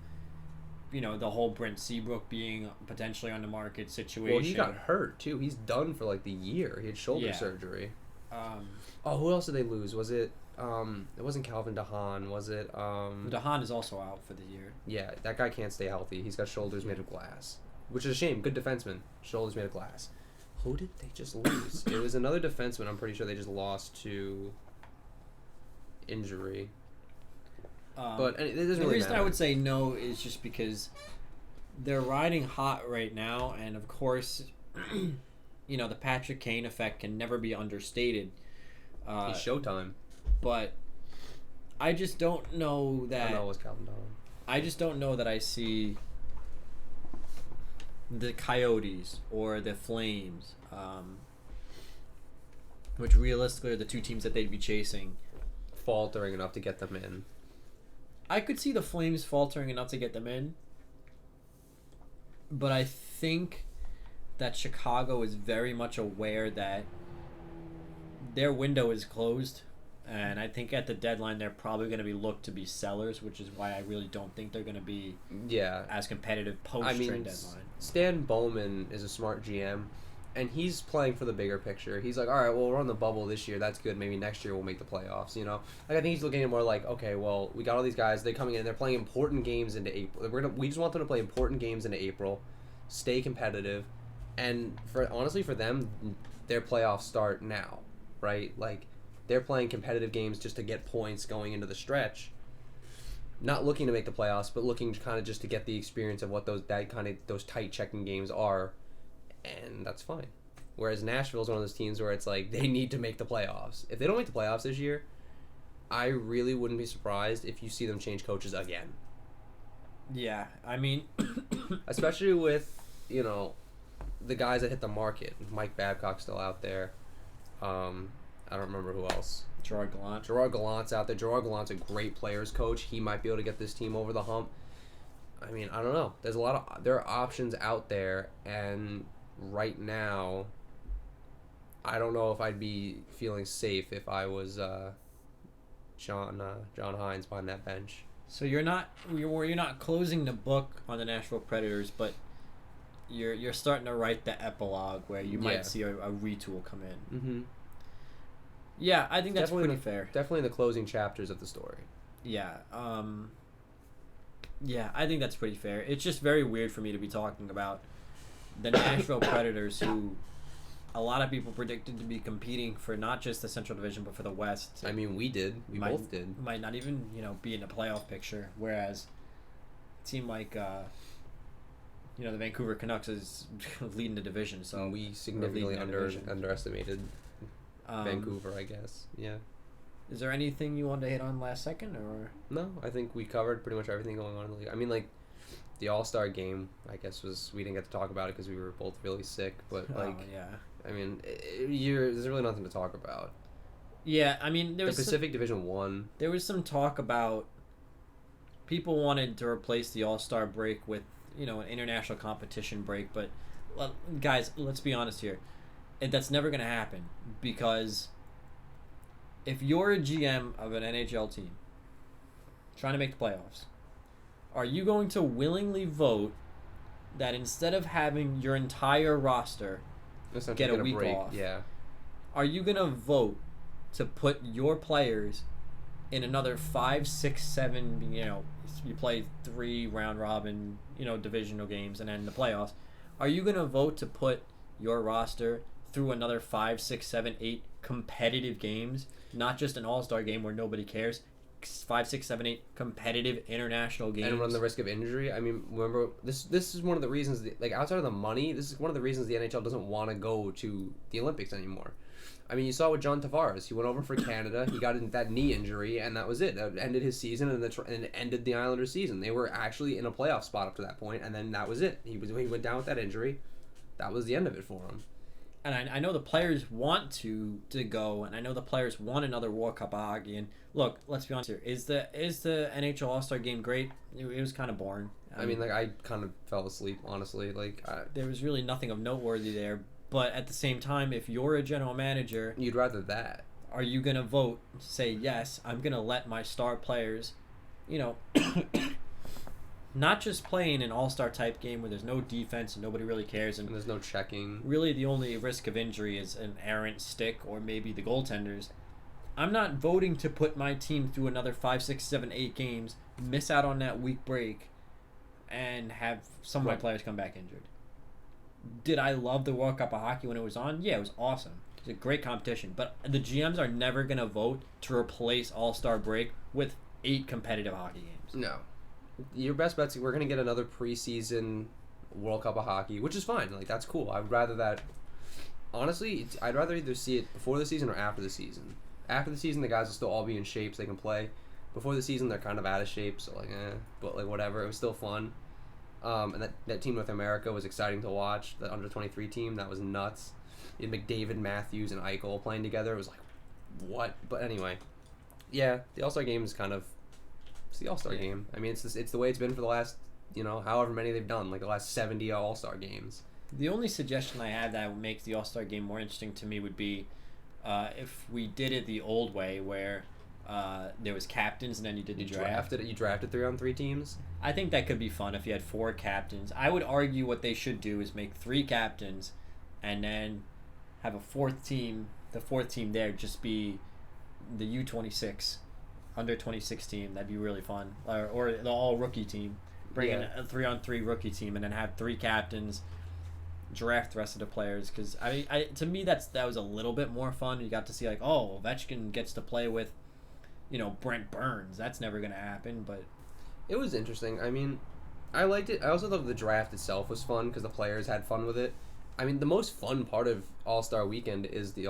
the whole Brent Seabrook being potentially on the market situation. Well, he got hurt, too. He's done for, like, the year. He had shoulder surgery. Who else did they lose? Was it, it wasn't Calvin DeHaan, was it, DeHaan is also out for the year. Yeah, that guy can't stay healthy. He's got shoulders made of glass. Which is a shame. Good defenseman. Shoulders made of glass. Who did they just lose? It was another defenseman. I'm pretty sure they just lost to injury. But it doesn't really matter. The reason I would say no is just because they're riding hot right now, and of course, the Patrick Kane effect can never be understated. He's Showtime. But I just don't know that. I know it was Calvin DeHaan. I just don't know that I see the Coyotes or the Flames, which realistically are the two teams that they'd be chasing, faltering enough to get them in. I could see the Flames faltering enough to get them in, but I think that Chicago is very much aware that their window is closed And I think at the deadline they're probably going to be looked to be sellers, which is why I really don't think they're going to be as competitive post trade deadline. Stan Bowman is a smart GM, and he's playing for the bigger picture. He's like, all right, well, we're on the bubble this year. That's good. Maybe next year we'll make the playoffs. Like I think he's looking at more like, okay, well, we got all these guys. They're coming in. They're playing important games into April. We just want them to play important games into April, stay competitive, and honestly for them, their playoffs start now, right? Like they're playing competitive games just to get points going into the stretch. Not looking to make the playoffs, but looking kind of just to get the experience of what those tight checking games are, and that's fine. Whereas Nashville's one of those teams where it's like they need to make the playoffs. If they don't make the playoffs this year, I really wouldn't be surprised if you see them change coaches again. Yeah, I mean, especially with the guys that hit the market. Mike Babcock's still out there. I don't remember who else. Gerard Gallant. Gerard Gallant's out there. Gerard Gallant's a great players coach. He might be able to get this team over the hump. I mean, I don't know. There are options out there, and right now, I don't know if I'd be feeling safe if I was John Hines behind that bench. So you're not closing the book on the Nashville Predators, but you're starting to write the epilogue where you might see a retool come in. Mm-hmm. Yeah, I think that's pretty fair. Definitely in the closing chapters of the story. Yeah. Yeah, I think that's pretty fair. It's just very weird for me to be talking about the Nashville Predators, who a lot of people predicted to be competing for not just the Central Division but for the West. I mean, we did. We both did. Might not even be in the playoff picture. Whereas a team like the Vancouver Canucks is leading the division. So we significantly underestimated Vancouver, I guess. Yeah. Is there anything you wanted to hit on last second, or? No, I think we covered pretty much everything going on in the league. I mean, like, the All-Star game, I guess, we didn't get to talk about it because we were both really sick, but, like, I mean, there's really nothing to talk about. Yeah, I mean, there was the Pacific Division 1. There was some talk about people wanted to replace the All-Star break with, an international competition break, but, guys, let's be honest here. That's never going to happen, because if you're a GM of an NHL team trying to make the playoffs, are you going to willingly vote that instead of having your entire roster get a week off, are you going to vote to put your players in another 5, 6, 7, you play 3 round robin, divisional games and then the playoffs? Are you going to vote to put your roster through another 5, 6, 7, 8 competitive games, not just an all-star game where nobody cares, 5, 6, 7, 8 competitive international games, and run the risk of injury? I mean, remember, this is one of the reasons, outside of the money, this is one of the reasons the NHL doesn't want to go to the Olympics anymore. I mean, you saw with John Tavares. He went over for Canada. He got that knee injury, and that was it. That ended his season, and ended the Islanders' season. They were actually in a playoff spot up to that point, and then that was it. He went down with that injury. That was the end of it for him. And I know the players want to go, and I know the players want another World Cup of hockey. And look, let's be honest here: is the NHL All-Star Game great? It was kind of boring. I mean, I kind of fell asleep, honestly. There was really nothing of noteworthy there. But at the same time, if you're a general manager, you'd rather that. Are you gonna vote? Say yes. I'm gonna let my star players, not just play in an all-star type game where there's no defense and nobody really cares, and there's no checking. Really, the only risk of injury is an errant stick or maybe the goaltenders. I'm not voting to put my team through another 5, 6, 7, 8 games, miss out on that week break, and have some of my players come back injured. Did I love the World Cup of Hockey when it was on? Yeah, it was awesome. It was a great competition. But the GMs are never going to vote to replace All-Star break with 8 competitive hockey games. No. Your best bet's we're going to get another preseason World Cup of Hockey, which is fine. That's cool. I would rather that... Honestly, I'd rather either see it before the season or after the season. After the season, the guys will still all be in shape so they can play. Before the season, they're kind of out of shape, so but whatever. It was still fun. And that team North America was exciting to watch. The under-23 team, that was nuts. You had McDavid, Matthews, and Eichel playing together. It was like, what? But anyway, yeah, the All-Star game is it's the All-Star game. I mean, it's the way it's been for the last, however many they've done, the last 70 All-Star games. The only suggestion I have that makes the All-Star game more interesting to me would be if we did it the old way where there was captains and then you did the draft. You drafted 3-on-3 teams. I think that could be fun if you had 4 captains. I would argue what they should do is make 3 captains and then have a 4th team. The 4th team there just be the U26 under 26 team. That'd be really fun. Or the all rookie team. Bring in a 3-on-3 rookie team and then have 3 captains. Draft the rest of the players, because to me that was a little bit more fun. You got to see like, oh, Ovechkin gets to play with, Brent Burns. That's never gonna happen, but it was interesting. I mean, I liked it. I also thought the draft itself was fun because the players had fun with it. I mean, the most fun part of All-Star Weekend is the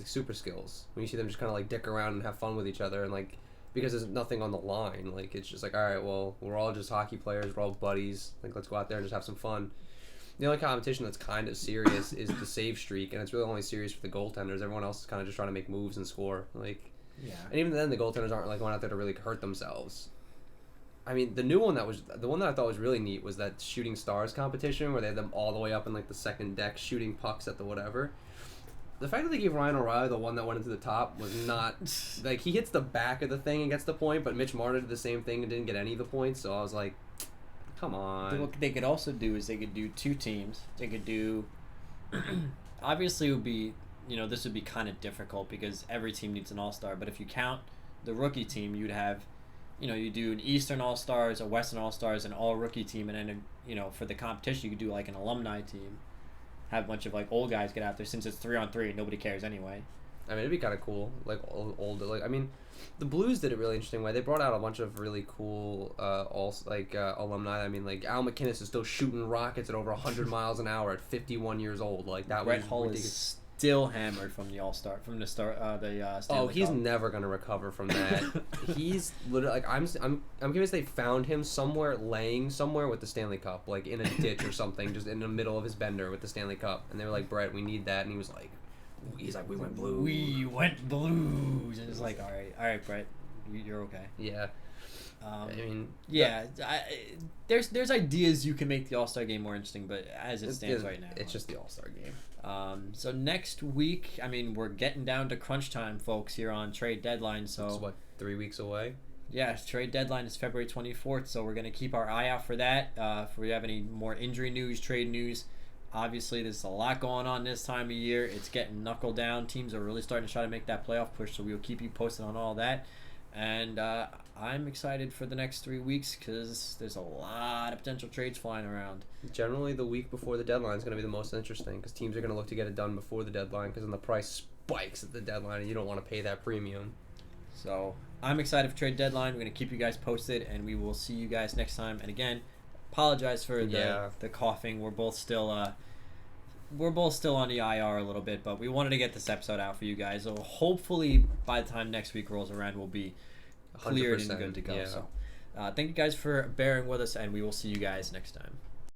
super skills, when you see them just kind of like dick around and have fun with each other, and like, because there's nothing on the line. Like, it's just like, all right, well, we're all just hockey players, we're all buddies. Like, let's go out there and just have some fun. The only competition that's kind of serious is the save streak, and it's really only serious for the goaltenders. Everyone else is kind of just trying to make moves and score. Like, yeah. And even then, the goaltenders aren't like going out there to really hurt themselves. I mean, the one that I thought was really neat was that Shooting Stars competition where they had them all the way up in like the second deck shooting pucks at the whatever. The fact that they gave Ryan O'Reilly the one that went into the top was not like, he hits the back of the thing and gets the point, but Mitch Marner did the same thing and didn't get any of the points. So I was like, come on. What they could also do is they could do 2 teams. They could do obviously it would be, this would be kind of difficult because every team needs an all-star, but if you count the rookie team, you'd have, you do an Eastern All-Stars, a Western All-Stars, an all-rookie team, and then, for the competition, you could do like an alumni team. Have a bunch of like old guys get out there, since it's 3-on-3 and nobody cares anyway. I mean, it'd be kind of cool, like old. Like, I mean, the Blues did it really interesting way. They brought out a bunch of really cool alumni. I mean, like Al McInnes is still shooting rockets at over 100 miles an hour at 51 years old. Like, that Brett was Hull ridiculous. is still hammered from the All-Star, from the Stanley He's Cup. never gonna recover from that. He's literally like, I'm convinced they found him somewhere laying somewhere with the Stanley Cup, like in a ditch or something, just in the middle of his bender with the Stanley Cup, and they were like, Brett, we need that, and he's like, we went Blues. We went Blues, and it's like, all right, Brett, you're okay. Yeah. I mean, there's ideas you can make the All-Star game more interesting, but as it stands right now, it's just the All-Star game. So next week, I mean, we're getting down to crunch time, folks, here on trade deadline. So it's 3 weeks away. Yeah, trade deadline is February 24th, so we're gonna keep our eye out for that. If we have any more injury news, trade news, obviously there's a lot going on this time of year. It's getting knuckled down. Teams are really starting to try to make that playoff push, so we'll keep you posted on all that. And I'm excited for the next 3 weeks because there's a lot of potential trades flying around. Generally, the week before the deadline is going to be the most interesting because teams are going to look to get it done before the deadline, because then the price spikes at the deadline and you don't want to pay that premium. So I'm excited for trade deadline. We're going to keep you guys posted, and we will see you guys next time. And again, apologize for the coughing. We're both still on the IR a little bit, but we wanted to get this episode out for you guys. So hopefully by the time next week rolls around, we'll be cleared and good to go. Yeah. So thank you guys for bearing with us, and we will see you guys next time.